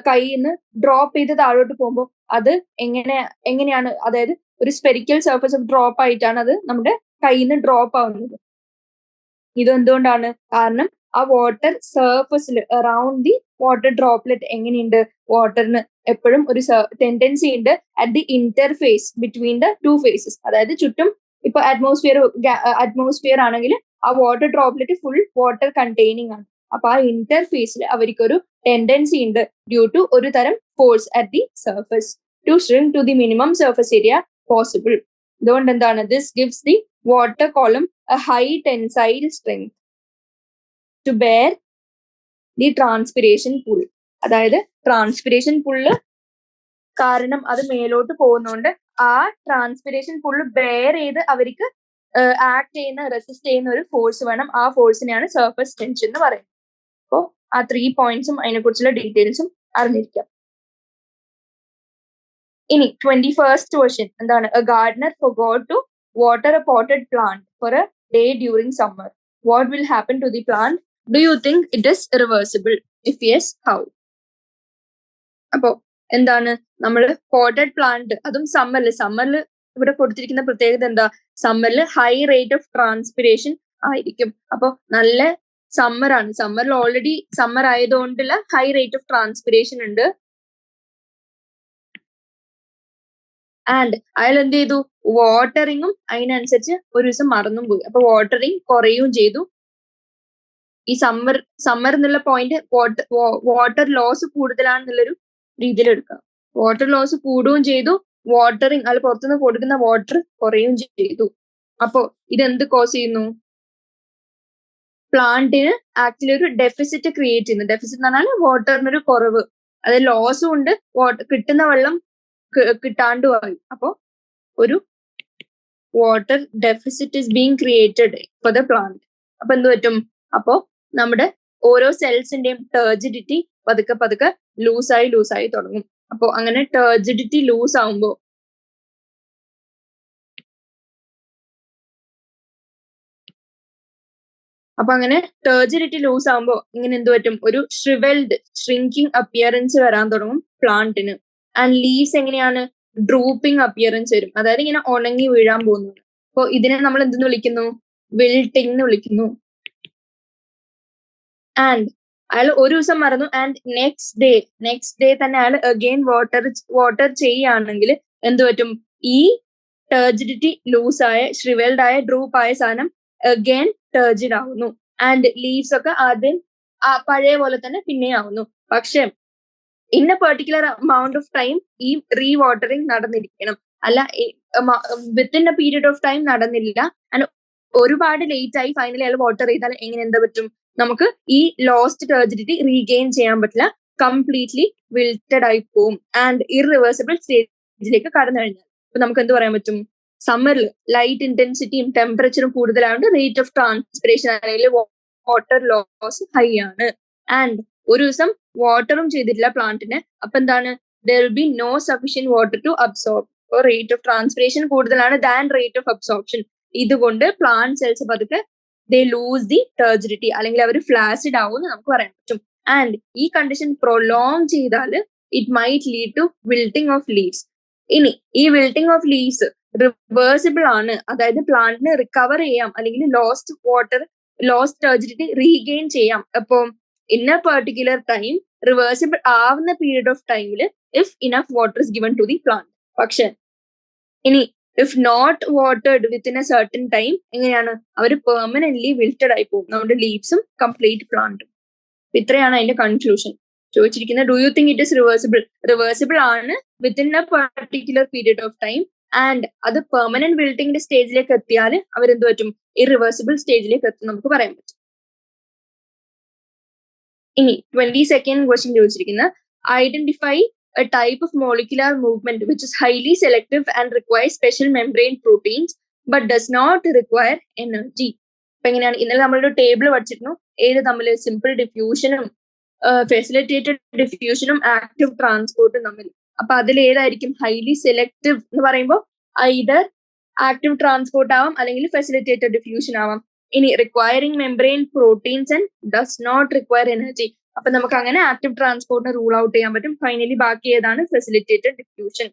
കയ്യിൽ നിന്ന് ഡ്രോപ്പ് ചെയ്ത് താഴോട്ട് പോകുമ്പോൾ അത് എങ്ങനെയാണ്, അതായത് ഒരു സ്പെരിക്കൽ സർഫസ് ഡ്രോപ്പ് ആയിട്ടാണ് അത് നമ്മുടെ കയ്യിൽ നിന്ന് ഡ്രോപ്പ് ആവുന്നത്. ഇത് എന്തുകൊണ്ടാണ്? കാരണം ആ വാട്ടർ സർഫസിൽ അറൌണ്ട് ദി വാട്ടർ ഡ്രോപ്ലെറ്റ് എങ്ങനെയുണ്ട്? വാട്ടറിന് എപ്പോഴും ഒരു ടെൻഡൻസി ഉണ്ട് at the interface between the two phases, അതായത് ചുറ്റും ഇപ്പൊ അറ്റ്മോസ്ഫിയർ ആണെങ്കിൽ ആ water droplet full water containing ആണ്. അപ്പൊ ആ ഇന്റർഫേസിൽ അവർക്കൊരു ടെൻഡൻസി ഉണ്ട് ഡ്യൂ ടു ഒരു തരം force at the surface to shrink to the minimum surface area possible. അതുകൊണ്ട് എന്താണ്? This gives the water column a high tensile strength to bear the transpiration pull. അതായത് ട്രാൻസ്പിരേഷൻ പുള്ള് കാരണം അത് മേലോട്ട് പോകുന്നോണ്ട് ആ ട്രാൻസ്പിരേഷൻ പുള്ള് bear ചെയ്ത് അവർക്ക് ആക്ട് ചെയ്യുന്ന, റെസിസ്റ്റ് ചെയ്യുന്ന ഒരു ഫോഴ്സ് വേണം. ആ ഫോഴ്സിനെയാണ് സർഫസ് ടെൻഷൻ എന്ന് പറയുന്നത്. അപ്പോൾ ആ 3 പോയിന്റ്സും അതിനെ കുറിച്ചുള്ള ഡീറ്റെയിൽസും അറിഞ്ഞിരിക്കാം. ഇനി 21st ക്വസ്റ്റ്യൻ എന്താണ്? A Gardner forgot to water a potted plant for a day during summer. What will happen to the plant? Do you think it is reversible? If yes, how? അപ്പോ എന്താണ്? നമ്മൾ പോട്ടഡ് പ്ലാന്റ്, അതും സമ്മറിൽ ഇവിടെ കൊടുത്തിരിക്കുന്ന പ്രത്യേകത എന്താ? സമ്മറിൽ ഹൈ റേറ്റ് ഓഫ് ട്രാൻസ്പിരേഷൻ ആയിരിക്കും. അപ്പൊ നല്ല സമ്മറാണ്. സമ്മറിൽ ഓൾറെഡി സമ്മർ ആയതുകൊണ്ടുള്ള ഹൈ റേറ്റ് ഓഫ് ട്രാൻസ്പിരേഷൻ ഉണ്ട്. ആൻഡ് അയാൾ എന്ത് ചെയ്തു? വാട്ടറിങ്ങും അതിനനുസരിച്ച് ഒരു ദിവസം മറന്നും പോയി. അപ്പൊ വാട്ടറിങ് കുറയുകയും ചെയ്തു. ഈ സമ്മർ എന്നുള്ള പോയിന്റ് വാട്ടർ ലോസ് കൂടുതലാണെന്നുള്ളൊരു രീതിയിൽ എടുക്കാം. വാട്ടർ ലോസ് കൂടുകയും ചെയ്തു, വാട്ടറിങ് അയാൾ പുറത്തുനിന്ന് കൊടുക്കുന്ന വാട്ടർ കുറയുകയും ചെയ്തു. അപ്പോ ഇതെന്ത് കോസ് ചെയ്യുന്നു? പ്ലാന്റിന് ആക്ച്വലി ഒരു ഡെഫിസിറ്റ് ക്രിയേറ്റ് ചെയ്യുന്നു. ഡെഫിസിറ്റ് എന്ന് പറഞ്ഞാൽ വാട്ടറിനൊരു കുറവ്, അതായത് ലോസും ഉണ്ട്, കിട്ടുന്ന വെള്ളം കിട്ടാണ്ടുമായി. അപ്പോ ഒരു water deficit is being created for the plant. അപ്പൊ എന്ത് പറ്റും? അപ്പോ നമ്മുടെ ഓരോ സെൽസിന്റെയും ടേർജിഡിറ്റി പതുക്കെ ലൂസായി തുടങ്ങും. അപ്പോ അങ്ങനെ ടേർജിഡിറ്റി ലൂസ് ആവുമ്പോ അങ്ങനെ ടേർജിഡിറ്റി ലൂസ് ആവുമ്പോ ഇങ്ങനെ എന്ത് പറ്റും? ഒരു ഷ്രിങ്കിങ് അപ്പിയറൻസ് വരാൻ തുടങ്ങും പ്ലാന്റിന്. ആൻഡ് ലീവ്സ് എങ്ങനെയാണ്? ഡ്രൂപ്പിംഗ് അപ്പിയറൻസ് വരും, അതായത് ഇങ്ങനെ ഉണങ്ങി വീഴാൻ പോകുന്നത്. അപ്പൊ ഇതിനെ നമ്മൾ എന്തെന്ന് വിളിക്കുന്നു? വിൽട്ടിംഗ് എന്ന് വിളിക്കുന്നു. ആൻഡ് അയാൾ ഒരു ദിവസം മറന്നു, ആൻഡ് നെക്സ്റ്റ് ഡേ തന്നെ അയാൾ അഗെയിൻ വാട്ടർ ചെയ്യുകയാണെങ്കിൽ എന്ത് പറ്റും? ഈ ടേർജിഡിറ്റി ലൂസായ ഷ്രിവൽഡ് ആയ ഡ്രൂപ്പ് ആയ സാധനം അഗെയിൻ ടേർജിഡ് ആവുന്നു. ആൻഡ് ലീവ്സ് ഒക്കെ ആദ്യം പഴയ പോലെ തന്നെ പിന്നെ ആവുന്നു. പക്ഷെ in a particular amount of time ഈ റീവാട്ടറിങ് നടന്നിരിക്കണം. അല്ല within A period of time നടന്നില്ല, ആൻഡ് ഒരുപാട് ലേറ്റ് ആയി ഫൈനലി അയാൾ വാട്ടർ ചെയ്താൽ എന്താ പറ്റും? നമുക്ക് ഈ ലോസ്റ്റ് ടേർജിഡിറ്റി റീഗെയിൻ ചെയ്യാൻ പറ്റില്ല, കംപ്ലീറ്റ്ലി വിൽറ്റഡ് ആയി പോവും ആൻഡ് ഇറിവേഴ്സിബിൾ സ്റ്റേജിലേക്ക് കടന്നു കഴിഞ്ഞാൽ. അപ്പൊ നമുക്ക് എന്ത് പറയാൻ പറ്റും? സമ്മറിൽ ലൈറ്റ് ഇന്റൻസിറ്റിയും ടെമ്പറേച്ചറും കൂടുതലായതുകൊണ്ട് റേറ്റ് ഓഫ് ട്രാൻസ്പിരേഷൻ അല്ലെങ്കിൽ വാട്ടർ ലോസ് ഹൈ ആണ്. ആൻഡ് ഒരു ദിവസം വാട്ടറും ചെയ്തിട്ടില്ല പ്ലാന്റിന്. അപ്പൊ എന്താണ്? there will be no sufficient water to absorb. അപ്പോൾ റേറ്റ് ഓഫ് ട്രാൻസ്പിരേഷൻ കൂടുതലാണ് ദാൻ റേറ്റ് ഓഫ് അബ്സോർപ്ഷൻ. ഇതുകൊണ്ട് പ്ലാന്റ് സെൽസ് പതുക്കെ ദേ ലൂസ് ദി ടേർജിഡിറ്റി, അല്ലെങ്കിൽ അവർ ഫ്ലാസിഡ് ആവും എന്ന് നമുക്ക് പറയാൻ പറ്റും. ആൻഡ് ഈ കണ്ടീഷൻ പ്രൊലോങ് ചെയ്താൽ it might lead to wilting of leaves. ഇനി ഈ വിൽട്ടിംഗ് ഓഫ് ലീവ്സ് റിവേഴ്സിബിൾ ആണ്, അതായത് പ്ലാന്റിന് റിക്കവർ ചെയ്യാം, അല്ലെങ്കിൽ ലോസ്റ്റ് ടേർജിഡിറ്റി റീഗെയിൻ ചെയ്യാം. അപ്പോൾ in a particular time reversible ആവുന്ന പീരീഡ് ഓഫ് ടൈമിൽ if enough water is given to the plant. പക്ഷെ ഇനി if not watered within a certain time എങ്ങനെയാണ് അവർ പെർമനന്റ്ലി വിൽറ്റഡ് ആയി പോകും, നമ്മുടെ ലീവ്സും കംപ്ലീറ്റ് പ്ലാന്റും. ഇത്രയാണ് അതിന്റെ കൺക്ലൂഷൻ. ചോദിച്ചിരിക്കുന്നത് do you think it is reversible? Reversible ആണ് within a particular period of time, and അത് പെർമനന്റ് വിൽട്ടിങ്ങിന്റെ സ്റ്റേജിലേക്ക് എത്തിയാൽ അവരെന്ത് പറ്റും? ഇറിവേഴ്സിബിൾ സ്റ്റേജിലേക്ക് എത്തും നമുക്ക് പറയാൻ പറ്റും. ഇനി 22nd ക്വസ്റ്റ്യൻ ചോദിച്ചിരിക്കുന്നത് identify a type of molecular movement which is highly selective and requires special membrane proteins but does not require energy. അപ്പൊ എങ്ങനെയാണ്? ഇന്നലെ നമ്മളൊരു ടേബിൾ പഠിച്ചിരുന്നു, ഏത് തമ്മിൽ? സിമ്പിൾ ഡിഫ്യൂഷനും ഫെസിലിറ്റേറ്റഡ് ഡിഫ്യൂഷനും ആക്റ്റീവ് ട്രാൻസ്പോർട്ടും തമ്മിൽ. അപ്പൊ അതിൽ ഏതായിരിക്കും ഹൈലി സെലക്റ്റീവ് എന്ന് പറയുമ്പോൾ ഐദർ ആക്റ്റീവ് ട്രാൻസ്പോർട്ട് ആവാം അല്ലെങ്കിൽ ഫെസിലിറ്റേറ്റഡ് ഡിഫ്യൂഷൻ ആവാം. ഇനി requiring membrane proteins and does not require energy. അപ്പൊ നമുക്ക് അങ്ങനെ ആക്റ്റീവ് ട്രാൻസ്പോർട്ടിനെ റൂൾ ഔട്ട് ചെയ്യാൻ പറ്റും. ഫൈനലി ബാക്കി ഏതാണ്? Facilitated diffusion.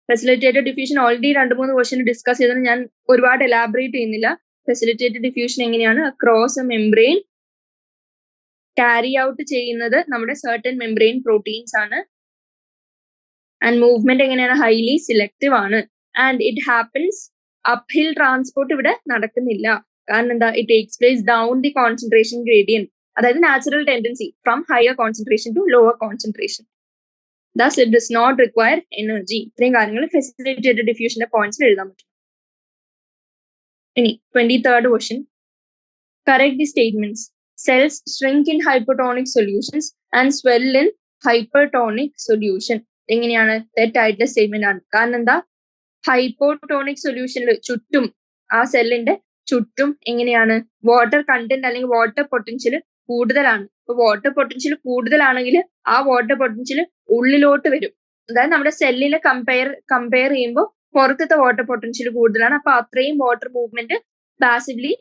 Facilitated diffusion already 2-3 question discuss ചെയ്തത്, ഞാൻ ഒരുപാട് എലാബറേറ്റ് ചെയ്യുന്നില്ല. ഫെസിലിറ്റേറ്റഡ് ഡിഫ്യൂഷൻ എങ്ങനെയാണ്? അക്രോസ് മെംബ്രെയിൻ ക്യാരി ഔട്ട് ചെയ്യുന്നത് നമ്മുടെ സർട്ടൻ മെംബ്രെയിൻ പ്രോട്ടീൻസ് ആണ്. ആൻഡ് മൂവ്മെന്റ് എങ്ങനെയാണ്? ഹൈലി സിലക്റ്റീവ് ആണ്. And it happens uphill transport ഇവിടെ നടക്കുന്നില്ല. കാരണം എന്താ? It takes place down the concentration gradient, അതായത് natural tendency from higher concentration to lower concentration. Thus it does not require energy. ഇത്രയും കാര്യങ്ങൾ ഫെസിലിറ്റേറ്റഡ് ഡിഫ്യൂഷന്റെ പോയിന്റ്സിൽ എഴുതാൻ പറ്റും. ഇനി 23rd question, correct the statements. Cells shrink in hypertonic solutions and swell in hypertonic solution. എങ്ങനെയാണ്? തെറ്റായിട്ടുള്ള statement ആണ്. കാരണം എന്താ? ഹൈപ്പോട്ടോണിക് സൊല്യൂഷനിൽ ചുറ്റും, ആ സെല്ലിന്റെ ചുറ്റും എങ്ങനെയാണ്? വാട്ടർ കണ്ടന്റ് അല്ലെങ്കിൽ വാട്ടർ പൊട്ടൻഷ്യൽ കൂടുതലാണ്. അപ്പൊ വാട്ടർ പൊട്ടൻഷ്യൽ കൂടുതലാണെങ്കിൽ ആ വാട്ടർ പൊട്ടൻഷ്യൽ ഉള്ളിലോട്ട് വരും. അതായത് നമ്മുടെ സെല്ലിനെ കമ്പയർ ചെയ്യുമ്പോൾ പുറത്തത്തെ വാട്ടർ പൊട്ടൻഷ്യൽ കൂടുതലാണ്. അപ്പൊ അത്രയും water movement passively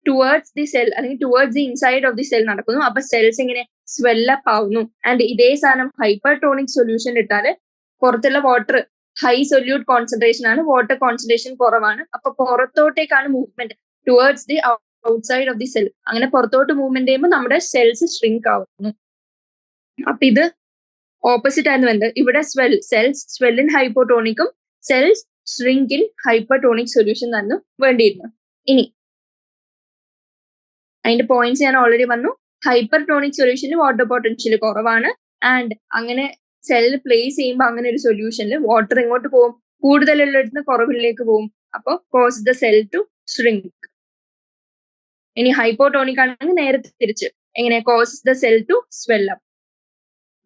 towards the cell അല്ലെങ്കിൽ towards the inside of the cell നടക്കുന്നു. അപ്പൊ സെൽസ് ഇങ്ങനെ സ്വെല്ലപ്പ് ആവുന്നു. ആൻഡ് ഇതേ സാധനം ഹൈപ്പർടോണിക് സൊല്യൂഷൻ ഇട്ടാല് പുറത്തുള്ള വാട്ടർ ഹൈ സൊല്യൂട്ട് കോൺസെൻട്രേഷൻ ആണ്, വാട്ടർ കോൺസെൻട്രേഷൻ കുറവാണ്. അപ്പൊ പുറത്തോട്ടേക്കാണ് movement, towards the outside of the cell. അങ്ങനെ പുറത്തോട്ട് മൂവ്മെന്റ് ചെയ്യുമ്പോൾ നമ്മുടെ സെൽസ് ഷ്രിങ്ക് ആവുന്നു. അപ്പൊ ഇത് ഓപ്പോസിറ്റ് ആയിരുന്നു എന്ത്? ഇവിടെ സെൽസ് സ്വെൽ ഇൻ ഹൈപ്പോട്ടോണിക്കും cells shrink in hypertonic solution തന്നെ വേണ്ടിയിരുന്നു. ഇനി അതിന്റെ പോയിന്റ്സ് ഞാൻ ഓൾറെഡി പറഞ്ഞു. ഹൈപ്പർടോണിക് സൊല്യൂഷനിൽ വാട്ടർ പൊട്ടൻഷ്യൽ കുറവാണ്. ആൻഡ് അങ്ങനെ സെൽ പ്ലേസ് ചെയ്യുമ്പോൾ അങ്ങനെ ഒരു സൊല്യൂഷനിൽ വാട്ടർ എങ്ങോട്ട് പോകും? കൂടുതലുള്ളിടത്ത് കുറവിലേക്ക് പോകും. അപ്പൊ cause the cell to shrink. ഇനി ഹൈപ്പോട്ടോണിക് ആണെങ്കിൽ നേരെ തിരിച്ച്, എങ്ങനെ? Causes the cell to swell up.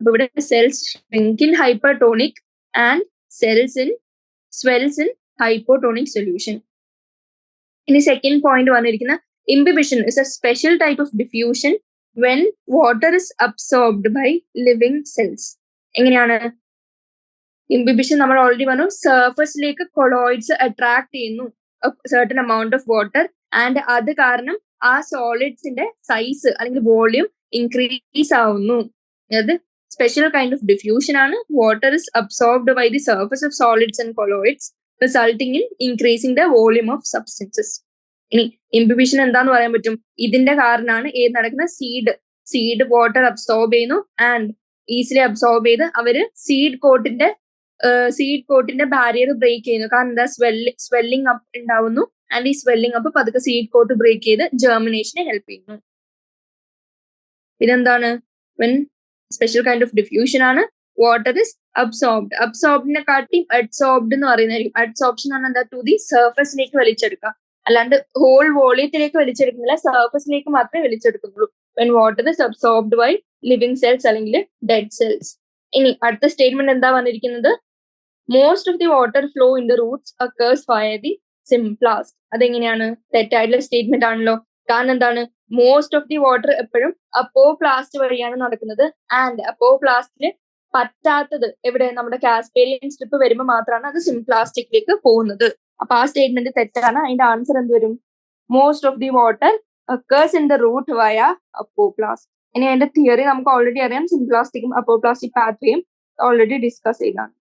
അപ്പൊ ഇവിടെ cells shrink in hypertonic and swells in hypotonic solution. ഇനി സെക്കൻഡ് പോയിന്റ് വന്നിരിക്കുന്ന imbibition is a special type of diffusion when water is absorbed by living cells. എങ്ങനെയാണ് imbibition? നമ്മൾ already പറഞ്ഞു, സർഫസിലേക്ക് colloids attract ചെയ്യുന്നു certain amount of water, and അത് കാരണം ആ സോളിഡ്സിന്റെ സൈസ് അല്ലെങ്കിൽ വോള്യൂം ഇൻക്രീസ് ആവുന്നു. അത് സ്പെഷ്യൽ കൈൻഡ് ഓഫ് ഡിഫ്യൂഷൻ ആണ്. Water is absorbed by the surface of solids and colloids resulting in increasing the volume of substances. ഇനി ഇംബിബിഷൻ എന്താന്ന് പറയാൻ പറ്റും? ഇതിന്റെ കാരണമാണ് ഏത് നടക്കുന്ന? സീഡ് വാട്ടർ അബ്സോർബ് ചെയ്യുന്നു ആൻഡ് ഈസിലി അബ്സോർബ് ചെയ്ത് അവര് സീഡ് കോട്ടിന്റെ ബാരിയർ ബ്രേക്ക് ചെയ്യുന്നു. കാരണം എന്താ? സ്വെല്ലിംഗ് അപ്പ് ഉണ്ടാവുന്നു. ആൻഡ് ഈ സ്വെല്ലിംഗ് അപ്പ് പതുക്കെ സീഡ് കോട്ട് ബ്രേക്ക് ചെയ്ത് ജെർമിനേഷനെ ഹെൽപ്പ് ചെയ്യുന്നു. ഇതെന്താണ്? When special kind of diffusion ആണ്. വാട്ടർ ഇസ് അബ്സോർബ്ഡിനെ കാട്ടി അഡ്സോർബ്ഡ് എന്ന് പറയുന്നതായിരിക്കും. അഡ്സോർപ്ഷൻ എന്ന് പറഞ്ഞാൽ എന്താ? ടു ദി സർഫസിലേക്ക് വലിച്ചെടുക്കുക, അല്ലാണ്ട് ഹോൾ വോളിയത്തിലേക്ക് വലിച്ചെടുക്കുന്നില്ല, സർഫസിലേക്ക് മാത്രമേ വലിച്ചെടുക്കുന്നുള്ളൂ. When water is absorbed by living cells അല്ലെങ്കിൽ ഡെഡ് സെൽസ്. ഇനി അടുത്ത സ്റ്റേറ്റ്മെന്റ് എന്താ വന്നിരിക്കുന്നത്? Most of the water flow in the roots occurs via the symplast. അതെങ്ങനെയാണ്? തെറ്റായിട്ടുള്ള സ്റ്റേറ്റ്മെന്റ് ആണല്ലോ. കാരണം എന്താണ്? മോസ്റ്റ് ഓഫ് ദി വാട്ടർ എപ്പോഴും അപ്പോപ്ലാസ്റ്റ് വഴിയാണ് നടക്കുന്നത്. ആൻഡ് അപ്പോപ്ലാസ്റ്റില് പറ്റാത്തത് എവിടെ? നമ്മുടെ കാസ്പേരിയൻ സ്ട്രിപ്പ് വരുമ്പോൾ മാത്രമാണ് അത് സിംപ്ലാസ്റ്റിക്കിലേക്ക് പോകുന്നത്. അപ്പൊ ആ സ്റ്റേറ്റ്മെന്റ് തെറ്റാണ്. അതിന്റെ ആൻസർ എന്ത് വരും? Most of the water occurs in the root via apoplast. ഇനി അതിന്റെ തിയറി നമുക്ക് ഓൾറെഡി അറിയാം. സിംപ്ലാസ്റ്റിക്കും അപ്പോപ്ലാസ്റ്റിക് പാത്വേയും ഓൾറെഡി ഡിസ്കസ് ചെയ്താണ്.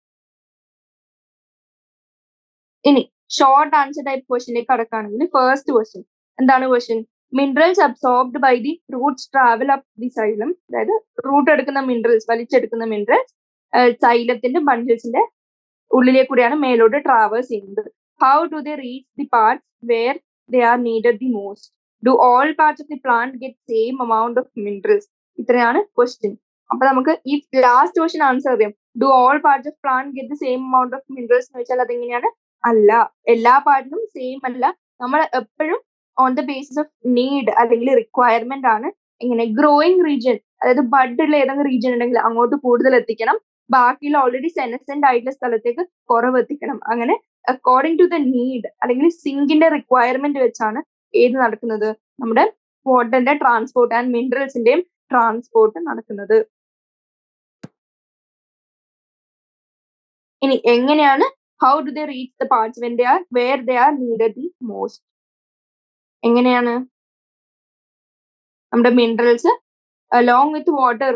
ഇനി ഷോർട്ട് ആൻസർ ടൈപ്പ് ക്വസ്റ്റ്യനിലേക്ക് കടക്കുകയാണെങ്കിൽ ഫസ്റ്റ് ക്വസ്റ്റ്യൻ എന്താണ്? Question minerals absorbed by the roots travel up the xylem. അതായത് റൂട്ട് എടുക്കുന്ന മിനറൽസ്, വലിച്ചെടുക്കുന്ന മിനറൽസ് സൈലത്തിന്റെ ബണ്ടിൽസിന്റെ ഉള്ളിലേക്ക് കൂടിയാണ് മേലോട്ട് ട്രാവേഴ്സ് ചെയ്യുന്നത്. How do they reach the parts where they are needed the most? Do all parts of the plant get same amount of minerals? ഇത്രയാണ് ക്വസ്റ്റ്യൻ. അപ്പൊ നമുക്ക് ഈ ലാസ്റ്റ് ക്വസ്റ്റ്യൻ ആൻസർ അറിയാം. Do all parts of plant get the same amount of minerals എന്ന് വെച്ചാൽ അതെങ്ങനെയാണ്? അല്ല, എല്ലാ പാർട്ടിനും സെയിം അല്ല. നമ്മൾ എപ്പോഴും on the basis of need അല്ലെങ്കിൽ റിക്വയർമെന്റ് ആണ് ഇങ്ങനെ ഗ്രോയിങ് റീജിയൻ, അതായത് ബഡ് ഉള്ള ഏതെങ്കിലും റീജിയൻ ഉണ്ടെങ്കിൽ അങ്ങോട്ട് കൂടുതൽ എത്തിക്കണം, ബാക്കിയുള്ള ഓൾറെഡി സെനസെന്റ് ആയിട്ടുള്ള സ്ഥലത്തേക്ക് കുറവ് എത്തിക്കണം. അങ്ങനെ അക്കോർഡിംഗ് ടു ദ നീഡ് അല്ലെങ്കിൽ സിങ്കിന്റെ റിക്വയർമെന്റ് വെച്ചാണ് ഏത് നടക്കുന്നത്? നമ്മുടെ വാട്ടറിന്റെ ട്രാൻസ്പോർട്ട് ആൻഡ് മിനറൽസിന്റെയും ട്രാൻസ്പോർട്ട് നടക്കുന്നത്. ഇനി എങ്ങനെയാണ് how do they reach the parts when they are where they are needed the most? എങ്ങനെയാണ് നമ്മുടെ മിനറൽസ് അലോങ് വിത്ത് വാട്ടർ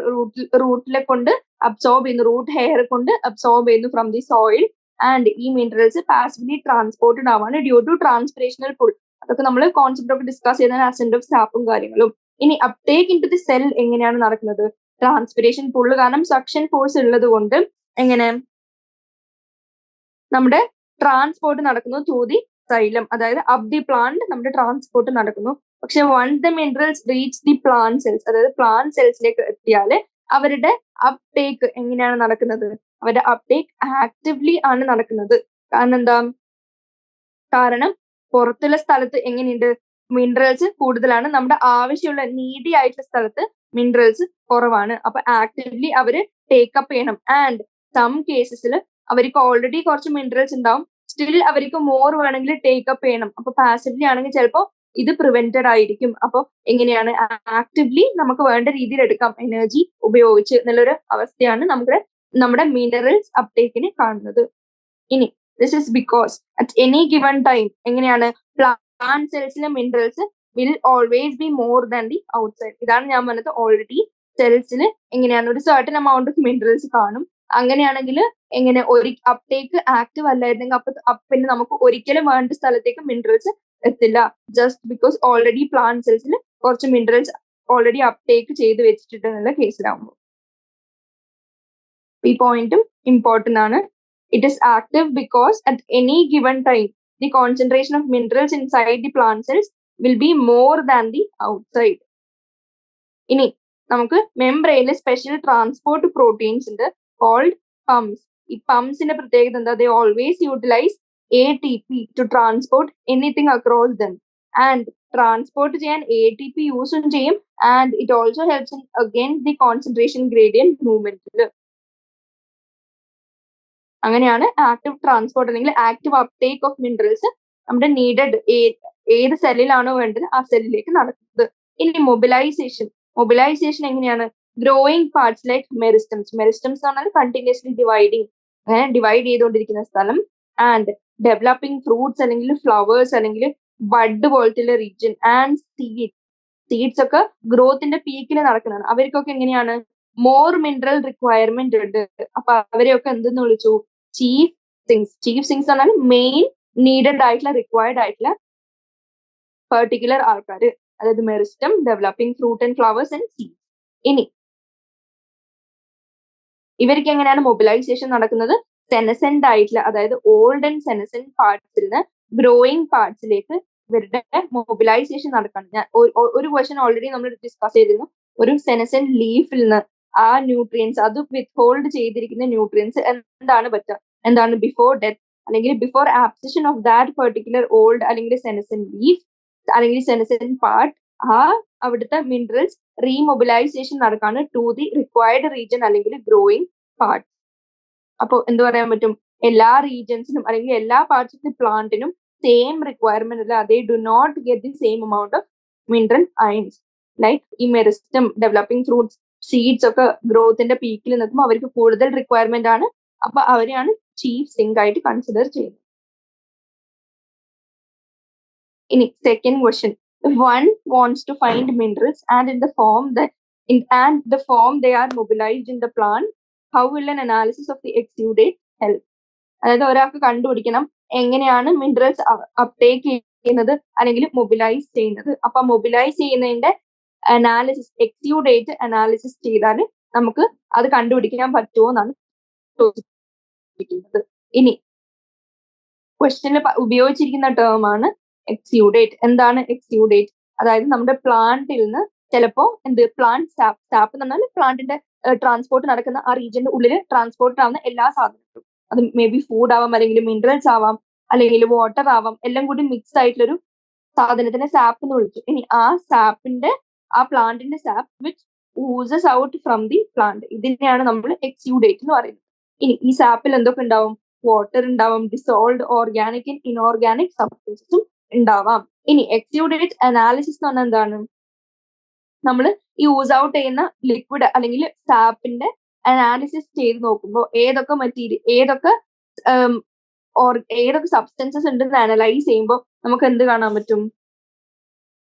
റൂട്ടിലെ കൊണ്ട് അബ്സോർബ് ചെയ്യുന്നു, റൂട്ട് ഹെയർ കൊണ്ട് അബ്സോർബ് ചെയ്യുന്നു ഫ്രം ദി സോയിൽ. ആൻഡ് ഈ മിനറൽസ് പാസീവ്ലി ട്രാൻസ്പോർട്ടഡ് ആവാണ് ഡ്യൂ ടു ട്രാൻസ്പിറേഷണൽ പുൾ. അതൊക്കെ നമ്മൾ കോൺസെപ്റ്റ് ഒക്കെ ഡിസ്കസ് ചെയ്ത അസെന്റ് ഓഫ് സാപ്പും കാര്യങ്ങളും. ഇനി uptake into the cell എങ്ങനെയാണ് നടക്കുന്നത്? ട്രാൻസ്പിറേഷൻ പുള്ള് കാരണം സക്ഷൻ ഫോഴ്സ് ഉള്ളത് കൊണ്ട് എങ്ങനെ നമ്മുടെ ട്രാൻസ്പോർട്ട് നടക്കുന്നു ത്രൂ ദി സൈലം, അതായത് അപ് ദി പ്ലാന്റ് നമ്മുടെ ട്രാൻസ്പോർട്ട് നടക്കുന്നു. പക്ഷെ once the minerals reach the plant cells, അതായത് പ്ലാന്റ് സെൽസിലേക്ക് എത്തിയാൽ അവരുടെ അപ്ടേക്ക് എങ്ങനെയാണ് നടക്കുന്നത്? അവരുടെ അപ്ടേക്ക് ആക്റ്റീവ്ലി ആണ് നടക്കുന്നത്. കാരണം എന്താ? കാരണം പുറത്തുള്ള സ്ഥലത്ത് എങ്ങനെയുണ്ട്? മിനറൽസ് കൂടുതലാണ്, നമ്മുടെ ആവശ്യമുള്ള നീഡി ആയിട്ടുള്ള സ്ഥലത്ത് മിനറൽസ് കുറവാണ്. അപ്പൊ ആക്റ്റീവ്ലി അവര് ടേക്കപ്പ് ചെയ്യണം. ആൻഡ് സം കേസസിൽ അവർക്ക് ഓൾറെഡി കുറച്ച് മിനറൽസ് ഉണ്ടാവും, സ്റ്റിൽ അവർക്ക് മോർ വേണമെങ്കിൽ ടേക്കപ്പ് ചെയ്യണം. അപ്പൊ പാസീവ്ലി ആണെങ്കിൽ ചിലപ്പോൾ ഇത് പ്രിവെന്റഡ് ആയിരിക്കും. അപ്പൊ എങ്ങനെയാണ് ആക്റ്റീവ്ലി നമുക്ക് വേണ്ട രീതിയിൽ എടുക്കാം എനർജി ഉപയോഗിച്ച് എന്നുള്ളൊരു അവസ്ഥയാണ് നമ്മുടെ മിനറൽസ് അപ്ടേക്കിന് കാണുന്നത്. ഇനി this is because at any given time എങ്ങനെയാണ് പ്ലാന്റ് സെൽസിലെ minerals will always be more than the outside. ഇതാണ് ഞാൻ പറഞ്ഞത്, ഓൾറെഡി സെൽസിൽ എങ്ങനെയാണ് ഒരു സർട്ടൻ amount ഓഫ് മിനറൽസ് കാണും. അങ്ങനെയാണെങ്കിൽ എങ്ങനെ ഒരു അപ്ടേക്ക് ആക്റ്റീവ് അല്ലായിരുന്നെങ്കിൽ പിന്നെ നമുക്ക് ഒരിക്കലും വേണ്ട സ്ഥലത്തേക്ക് മിനറൽസ് എത്തില്ല. ജസ്റ്റ് ബിക്കോസ് ഓൾറെഡി പ്ലാന്റ് സെൽസിൽ കുറച്ച് മിനറൽസ് ഓൾറെഡി അപ്ടേക്ക് ചെയ്ത് വെച്ചിട്ടുണ്ടെന്നുള്ള കേസിലാവുമ്പോൾ ഈ പോയിന്റും ഇമ്പോർട്ടന്റ് ആണ്. It is active because at any given time the concentration of minerals inside the plant cells will be more than the outside. ഇനി നമുക്ക് മെംബ്രെയിനിൽ special transport proteins ഉണ്ട് called pumps. ഈ പംപ്സിന്റെ പ്രത്യേകത എന്താ? They always utilize ATP to transport anything across them. And transport ചെയ്യാൻ ATP യൂസും ചെയ്യും. And it also helps in against the concentration gradient മൂവ്മെന്റിൽ. അങ്ങനെയാണ് ആക്റ്റീവ് ട്രാൻസ്പോർട്ട് അല്ലെങ്കിൽ ആക്റ്റീവ് അപ്ടേക്ക് ഓഫ് മിനറൽസ് നമ്മുടെ നീഡഡ് ഏത് സെല്ലിലാണോ വേണ്ടത് ആ സെല്ലിലേക്ക് നടക്കുന്നത്. ഇനി മൊബിലൈസേഷൻ എങ്ങനെയാണ്? ഗ്രോയിങ് പാർട്സ് ലൈക്ക് മെറിസ്റ്റംസ് എന്ന് പറഞ്ഞാൽ കണ്ടിന്യൂസ്ലി ഡിവൈഡ് ചെയ്തുകൊണ്ടിരിക്കുന്ന സ്ഥലം. ആൻഡ് ഡെവലപ്പിംഗ് ഫ്രൂട്ട്സ് അല്ലെങ്കിൽ ഫ്ലവേഴ്സ് അല്ലെങ്കിൽ ബഡ് പോലത്തെ റീജിയൻ. ആൻഡ് സീഡ്സ് ഒക്കെ ഗ്രോത്തിന്റെ പീക്കിൽ നടക്കുന്നതാണ്. അവർക്കൊക്കെ എങ്ങനെയാണ്? മോർ മിനറൽ റിക്വയർമെന്റ് ഉണ്ട്. അപ്പൊ അവരെയൊക്കെ എന്തെന്ന് വിളിച്ചു? ചീഫ് സിങ്സ് പറഞ്ഞാൽ മെയിൻ നീഡഡ് ആയിട്ടുള്ള റിക്വയർഡ് ആയിട്ടുള്ള പെർട്ടിക്കുലർ ആൾക്കാർ, അതായത് meristem, developing fruit and flowers and seeds. ഇനി ഇവർക്ക് എങ്ങനെയാണ് മൊബിലൈസേഷൻ നടക്കുന്നത്? സെനസെന്റ് ആയിട്ടുള്ള അതായത് ഓൾഡ് ആൻഡ് സെനസെന്റ് പാർട്സിൽ നിന്ന് ഗ്രോയിങ് പാർട്സിലേക്ക് ഇവരുടെ മൊബിലൈസേഷൻ നടക്കണം. ഞാൻ ഒരു ക്വസ്റ്റ്യൻ ഓൾറെഡി നമ്മൾ ഡിസ്കസ് ചെയ്തിരുന്നു. ഒരു സെനസെന്റ് ലീഫിൽ നിന്ന് ആ ന്യൂട്രിയൻസ് അത് വിത്ത്ഹോൾഡ് ചെയ്തിരിക്കുന്ന ന്യൂട്രിയൻസ് എന്താണ് ബിഫോർ ഡെത്ത് അല്ലെങ്കിൽ before abscission of that particular old അല്ലെങ്കിൽ സെനസെന്റ് ലീഫ് അല്ലെങ്കിൽ സെനസെന്റ് പാർട്ട്, ആ അവിടുത്തെ മിനറൽസ് റീമൊബിലൈസേഷൻ നടക്കാണ് ടു ദി റിക്വയർഡ് റീജിയൻ അല്ലെങ്കിൽ ഗ്രോയിങ് പാർട്ട്. അപ്പോൾ എന്ത് പറയാൻ പറ്റും? എല്ലാ റീജിയൻസിനും അല്ലെങ്കിൽ എല്ലാ പാർട്സ് ഓഫ് ദി പ്ലാന്റിനും സെയിം റിക്വയർമെന്റ് അല്ല. They do not get the same amount of mineral ions. Like ഈ മെറിസ്റ്റം, ഡെവലപ്പിംഗ് ഫ്രൂട്ട്സ്, സീഡ്സ് ഒക്കെ ഗ്രോത്തിന്റെ പീക്കിൽ നിൽക്കുമ്പോൾ അവർക്ക് കൂടുതൽ റിക്വയർമെന്റ് ആണ്. അപ്പൊ അവരെയാണ് ചീഫ് സിങ്ക് ആയിട്ട് കൺസിഡർ ചെയ്യുന്നത്. ഇനി second question, if one wants to find minerals and in the form they are mobilized in the plant, how will an analysis of the exudate help? അതായത് ഒരാൾക്ക് കണ്ടുപിടിക്കണം എങ്ങനെയാണ് മിനറൽസ് അപ്ടേക്ക് ചെയ്യുന്നത് അല്ലെങ്കിൽ mobilise ചെയ്യുന്നത്. അപ്പൊ മൊബിലൈസ് ചെയ്യുന്നതിന്റെ അനാലിസിസ്, എക്സ്യൂഡേറ്റ് അനാലിസിസ് ചെയ്താൽ നമുക്ക് അത് കണ്ടുപിടിക്കാൻ പറ്റുമോ എന്നാണ് ചോദിച്ചിരിക്കുന്നത്. ഇനി ക്വസ്റ്റ്യനിൽ ഉപയോഗിച്ചിരിക്കുന്ന ടേം ആണ് എക്സ്യൂഡേറ്റ്. എന്താണ് എക്സ്യൂഡേറ്റ്? അതായത് നമ്മുടെ പ്ലാന്റിൽ നിന്ന് ചിലപ്പോ പ്ലാന്റ് സാപ്പ് എന്ന് പറഞ്ഞാൽ പ്ലാന്റിന്റെ ട്രാൻസ്പോർട്ട് നടക്കുന്ന ആ റീജിയന്റെ ഉള്ളിൽ ട്രാൻസ്പോർട്ട് ആവുന്ന എല്ലാ സാധനങ്ങളും, അത് മേ ബി ഫുഡ് ആവാം, അല്ലെങ്കിൽ മിനറൽസ് ആവാം, അല്ലെങ്കിൽ വാട്ടർ ആവാം, എല്ലാം കൂടി മിക്സ് ആയിട്ടുള്ളൊരു സാധനത്തിനെ സാപ്പ് എന്ന് വിളിച്ചു. ഇനി ആ സാപ്പിന്റെ, ആ പ്ലാന്റിന്റെ sap which oozes out from the plant, ഇതിനെയാണ് നമ്മൾ എക്സ്യൂഡേറ്റ് എന്ന് പറയുന്നത്. ഇനി ഈ സാപ്പിൽ എന്തൊക്കെ ഉണ്ടാവും? വാട്ടർ ഉണ്ടാവും, ഡിസോൾവ്ഡ് ഓർഗാനിക് ആൻഡ് ഇൻഓർഗാനിക് സബ്സ്റ്റൻസസും ഉണ്ടാവാം. ഇനി എക്സ്യൂഡേറ്റ് അനാലിസിസ് എന്ന് പറഞ്ഞാൽ എന്താണ്? നമ്മൾ ഈ യൂസ് ഔട്ട് ചെയ്യുന്ന ലിക്വിഡ് അല്ലെങ്കിൽ സാപ്പിന്റെ അനാലിസിസ് ചെയ്ത് നോക്കുമ്പോൾ ഏതൊക്കെ സബ്സ്റ്റൻസസ് ഉണ്ടെന്ന് അനലൈസ് ചെയ്യുമ്പോൾ നമുക്ക് എന്ത് കാണാൻ പറ്റും?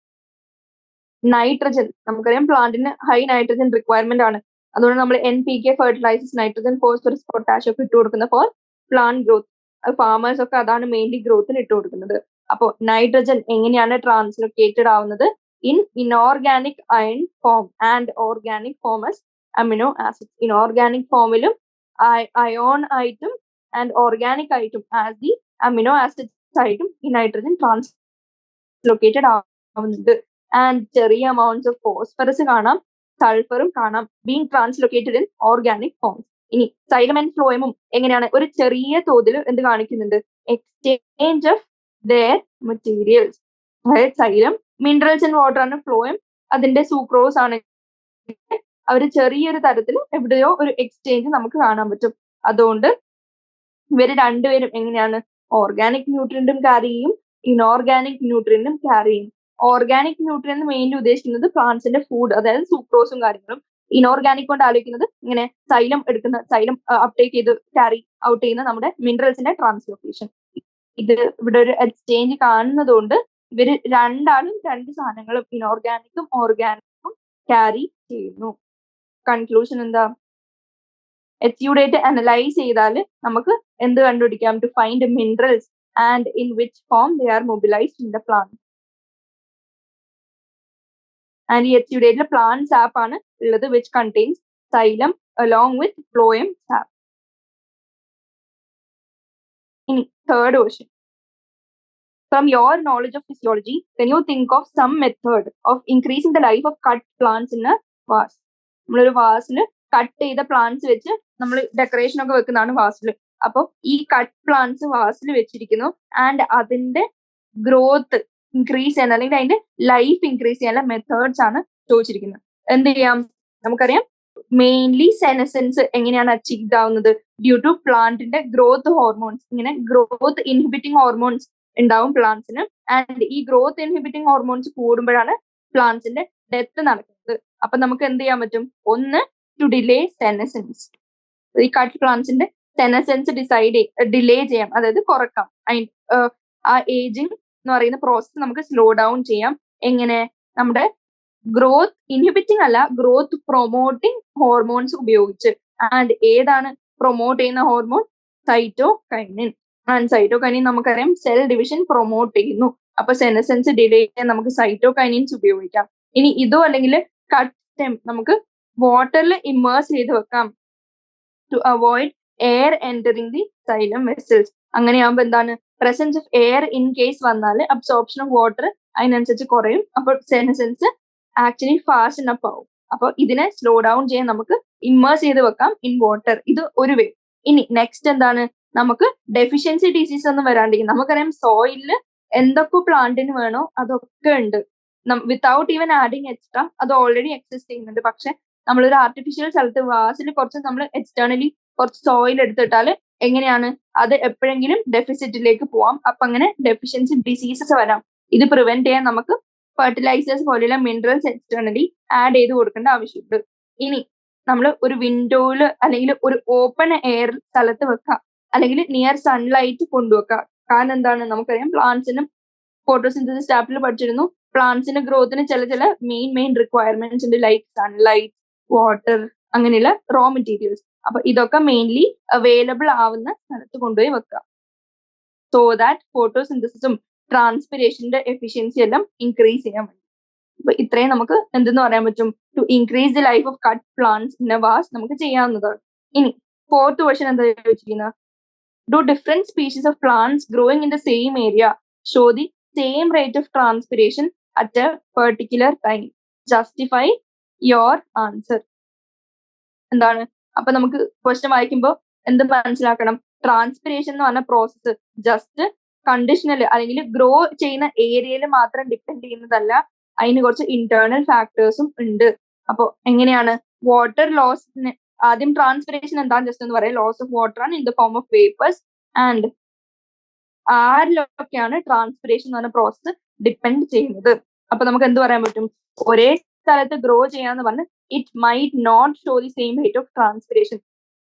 നൈട്രജൻ. നമുക്കറിയാം പ്ലാന്റിന് ഹൈ നൈട്രജൻ റിക്വയർമെന്റ് ആണ്. അതുകൊണ്ട് നമ്മൾ NPK fertilisers, nitrogen, phosphorus, potassium ഒക്കെ ഇട്ട് കൊടുക്കുന്ന ഫോർ പ്ലാന്റ് ഗ്രോത്ത്. ഫാമേഴ്സ് ഒക്കെ അതാണ് മെയിൻലി ഗ്രോത്തിന് ഇട്ട് കൊടുക്കുന്നത്. അപ്പോൾ നൈട്രജൻ എങ്ങനെയാണ് ട്രാൻസ്ലൊക്കേറ്റഡ് ആവുന്നത്? In inorganic ion form and organic form as amino acid. Inorganic ഫോമിലും അയോൺ ആയിട്ടും ആൻഡ് ഓർഗാനിക് ആയിട്ടും ആസ് ദി അമിനോ ആസിഡ്സ് ആയിട്ടും ഈ നൈട്രജൻ ട്രാൻസ്ലൊക്കേറ്റഡ് ആവുന്നുണ്ട്. ആൻഡ് ചെറിയ അമൗണ്ട്സ് ഓഫ് ഫോസ്ഫറസ് കാണാം, സൾഫറും കാണാം, being translocated in organic forms. ഇനി സൈലം ആൻഡ് ഫ്ലോയമും എങ്ങനെയാണ്? ഒരു ചെറിയ തോതിൽ എന്ത് കാണിക്കുന്നുണ്ട്? Exchange of their materials. അതായത് സൈലം മിനറൽസ് ആൻഡ് വാട്ടർ ആണ്, ഫ്ലോയം അതിന്റെ സൂക്രോസ് ആണ്. അവർ ചെറിയൊരു തരത്തിൽ എവിടെയോ ഒരു എക്സ്ചേഞ്ച് നമുക്ക് കാണാൻ പറ്റും. അതുകൊണ്ട് ഇവര് രണ്ടുപേരും എങ്ങനെയാണ്? ഓർഗാനിക് ന്യൂട്രിയന്റും ക്യാരി ചെയ്യും, ഇൻഓർഗാനിക് ന്യൂട്രിയന്റും ക്യാരി ചെയ്യും. ഓർഗാനിക് ന്യൂട്രിയൻ മെയിൻലി ഉദ്ദേശിക്കുന്നത് പ്ലാന്റ്സിന്റെ ഫുഡ്, അതായത് സൂക്രോസും കാര്യങ്ങളും. ഇൻഓർഗാനിക് കൊണ്ട് ആലോചിക്കുന്നത് ഇങ്ങനെ സൈലം അപ്ടേക്ക് ചെയ്ത് ക്യാരി ഔട്ട് ചെയ്യുന്ന നമ്മുടെ മിനറൽസിന്റെ ട്രാൻസ്ലൊക്കേഷൻ. ഇത് ഇവിടെ ഒരു എക്സ്ചേഞ്ച് കാണുന്നത് കൊണ്ട് ഇവര് രണ്ടാളും രണ്ട് സാധനങ്ങളും ഇൻഓർഗാനിക്കും ഓർഗാനിക്കും ക്യാരി ചെയ്യുന്നു. കൺക്ലൂഷൻ എന്താ? എക്സ്യൂഡേറ്റ് അനലൈസ് ചെയ്താൽ നമുക്ക് എന്ത് കണ്ടുപിടിക്കാം? To find minerals and in which form they are mobilised in the plant. And ഈ എക്സ്യൂഡേറ്റിൽ പ്ലാന്റ് സാപ്പ് ആണ് ഉള്ളത്, which contains xylem along with phloem sap. ഇനി third question. From your knowledge of physiology, can you think of some method of increasing the life of cut plants in a vase? നമ്മളൊരു വാസിൽ cut ചെയ്ത plants വെച്ച് നമ്മൾ decoration ഒക്കെ വെക്കുന്നതാണ് വാസിൽ. അപ്പോൾ ഈ cut plants വാസിൽ വെച്ചിരിക്കുന്നു ആൻഡ് അതിന്റെ ഗ്രോത്ത് ഇൻക്രീസ് ചെയ്യാൻ അല്ലെങ്കിൽ അതിന്റെ ലൈഫ് ഇൻക്രീസ് ചെയ്യാനുള്ള മെത്തേഡ്സ് ആണ് ചോദിച്ചിരിക്കുന്നത്. എന്ത് ചെയ്യാം? നമുക്കറിയാം മെയിൻലി സെനസെൻസ് എങ്ങനെയാണ് അച്ചീവ്ഡ് ആവുന്നത്? ഡ്യൂ ടു പ്ലാന്റിന്റെ ഗ്രോത്ത് ഹോർമോൺസ്. ഇങ്ങനെ ഗ്രോത്ത് ഇൻഹിബിറ്റിംഗ് ഹോർമോൺസ് ഉണ്ടാവും പ്ലാന്റ്സിന്. ആൻഡ് ഈ ഗ്രോത്ത് ഇൻഹിബിറ്റിംഗ് ഹോർമോൺസ് കൂടുമ്പോഴാണ് പ്ലാന്റ്സിന്റെ ഡെത്ത് നടക്കുന്നത്. അപ്പൊ നമുക്ക് എന്ത് ചെയ്യാൻ പറ്റും? ഒന്ന്, ടു ഡിലേ സെനസെൻസ്. ഈ കട്ട് പ്ലാന്റ്സിന്റെ സെനസെൻസ് ഡിലേ ചെയ്യാം, അതായത് കുറക്കാം. ആ ഏജിങ് എന്ന് പറയുന്ന പ്രോസസ് നമുക്ക് സ്ലോ ഡൗൺ ചെയ്യാം. എങ്ങനെ? നമ്മുടെ ഗ്രോത്ത് ഇൻഹിബിറ്റിംഗ് അല്ല, ഗ്രോത്ത് പ്രൊമോട്ടിംഗ് ഹോർമോൺസ് ഉപയോഗിച്ച്. ആൻഡ് ഏതാണ് പ്രൊമോട്ട് ചെയ്യുന്ന ഹോർമോൺ? സൈറ്റോകൈനിൻ. ആൻഡ് സൈറ്റോകൈനിൻ നമുക്കറിയാം സെൽ ഡിവിഷൻ പ്രൊമോട്ട് ചെയ്യുന്നു. അപ്പൊ സെനസെൻസ് ഡിലേ ചെയ്യാൻ നമുക്ക് സൈറ്റോകൈനിൻസ് ഉപയോഗിക്കാം. ഇനി ഇതോ അല്ലെങ്കിൽ കട്ട് സ്റ്റെം നമുക്ക് വാട്ടറിൽ ഇമേഴ്സ് ചെയ്ത് വെക്കാം to avoid air entering the xylem vessels. അങ്ങനെയാകുമ്പോൾ എന്താണ്? Presence of air in case വന്നാൽ അബ്സോർപ്ഷൻ ഓഫ് വാട്ടർ അതിനനുസരിച്ച് കുറയും. അപ്പോൾ സെനസെൻസ് ആക്ച്വലി ഫാസ്റ്റ് അപ്പ് ആവും. അപ്പൊ ഇതിനെ സ്ലോ ഡൗൺ ചെയ്യാൻ നമുക്ക് ഇമേഴ്സ് ചെയ്ത് വെക്കാം ഇൻ വാട്ടർ. ഇത് ഒരു വേ. ഇനി നെക്സ്റ്റ് എന്താണ്? നമുക്ക് ഡെഫിഷ്യൻസി ഡിസീസ് ഒന്നും വരാണ്ടിരിക്കും. നമുക്കറിയാം സോയിലിൽ എന്തൊക്കെ പ്ലാന്റിന് വേണോ അതൊക്കെ ഉണ്ട്. വിത്തൗട്ട് ഈവൻ ആഡിങ് എക്സ്ട്രാ അത് ഓൾറെഡി എക്സിസ്റ്റ് ചെയ്യുന്നുണ്ട്. പക്ഷെ നമ്മളൊരു ആർട്ടിഫിഷ്യൽ സ്ഥലത്ത് വാസിൽ കുറച്ച് നമ്മൾ എക്സ്റ്റേണലി കുറച്ച് സോയിൽ എടുത്തിട്ടാൽ എങ്ങനെയാണ്? അത് എപ്പോഴെങ്കിലും ഡെഫിസിറ്റിലേക്ക് പോവാം. അപ്പൊ അങ്ങനെ ഡെഫിഷ്യൻസി ഡിസീസസ് വരാം. ഇത് പ്രിവെന്റ് ചെയ്യാൻ നമുക്ക് ഫെർട്ടിലൈസേഴ്സ് പോലെയുള്ള മിനറൽസ് എക്സ്റ്റേണലി ആഡ് ചെയ്ത് കൊടുക്കേണ്ട ആവശ്യമുണ്ട്. ഇനി നമ്മൾ ഒരു വിൻഡോയില് അല്ലെങ്കിൽ ഒരു ഓപ്പൺ എയർ സ്ഥലത്ത് വെക്കാം, അല്ലെങ്കിൽ നിയർ സൺലൈറ്റ് കൊണ്ടുവെക്കാം. കാരണം എന്താണ്? നമുക്കറിയാം പ്ലാന്റ്സിനും ഫോട്ടോസിന്തസിസ് ചാപ്റ്ററിൽ പഠിച്ചിരുന്നു, പ്ലാന്റ്സിന്റെ ഗ്രോത്തിന് ചില മെയിൻ റിക്വയർമെന്റ്സ് ഉണ്ട്, ലൈക്ക് സൺലൈറ്റ്, വാട്ടർ, അങ്ങനെയുള്ള റോ മെറ്റീരിയൽസ്. അപ്പൊ ഇതൊക്കെ മെയിൻലി അവൈലബിൾ ആവുന്ന സ്ഥലത്ത് കൊണ്ടുപോയി വെക്കാം. സോ ദാറ്റ് ഫോട്ടോസിന്തസിസും ട്രാൻസ്പിരേഷന്റെ എഫിഷ്യൻസി എല്ലാം ഇൻക്രീസ് ചെയ്യാൻ പറ്റും. അപ്പൊ ഇത്രയും നമുക്ക് എന്തെന്ന് പറയാൻ പറ്റും, to increase the life of cut plants in a vase നമുക്ക് ചെയ്യാവുന്നതാണ്. ഇനി ഫോർത്ത് ക്വസ്റ്റ്യൻ എന്താ ചോദിച്ചിരിക്കുന്നത്, do different species of plants growing in the same area show the same rate of transpiration at A particular time, justify your answer. എന്താണ് അപ്പൊ നമുക്ക് question വായിക്കുമ്പോൾ എന്ത് മനസ്സിലാക്കണം, ട്രാൻസ്പിരേഷൻ എന്ന് പറഞ്ഞ പ്രോസസ്സ് ജസ്റ്റ് കണ്ടീഷണൽ അല്ലെങ്കിൽ ഗ്രോ ചെയ്യുന്ന ഏരിയയിൽ മാത്രം ഡിപ്പെൻഡ് ചെയ്യുന്നതല്ല, അതിന് കുറച്ച് ഇന്റേണൽ ഫാക്ടേഴ്സും ഉണ്ട്. അപ്പൊ എങ്ങനെയാണ്, വാട്ടർ ലോസ്, ആദ്യം ട്രാൻസ്പിരേഷൻ എന്താന്ന് ജസ്റ്റ് എന്ന് പറയാം, ലോസ് ഓഫ് വാട്ടർ ആണ് in the form of vapours. And ആരിലൊക്കെയാണ് ട്രാൻസ്പിരേഷൻ എന്ന് പറഞ്ഞ പ്രോസസ്സ് ഡിപ്പെൻഡ് ചെയ്യുന്നത്. അപ്പൊ നമുക്ക് എന്ത് പറയാൻ പറ്റും, ഒരേ സ്ഥലത്ത് ഗ്രോ ചെയ്യാന്ന് പറഞ്ഞ് it might not show the same rate of transpiration.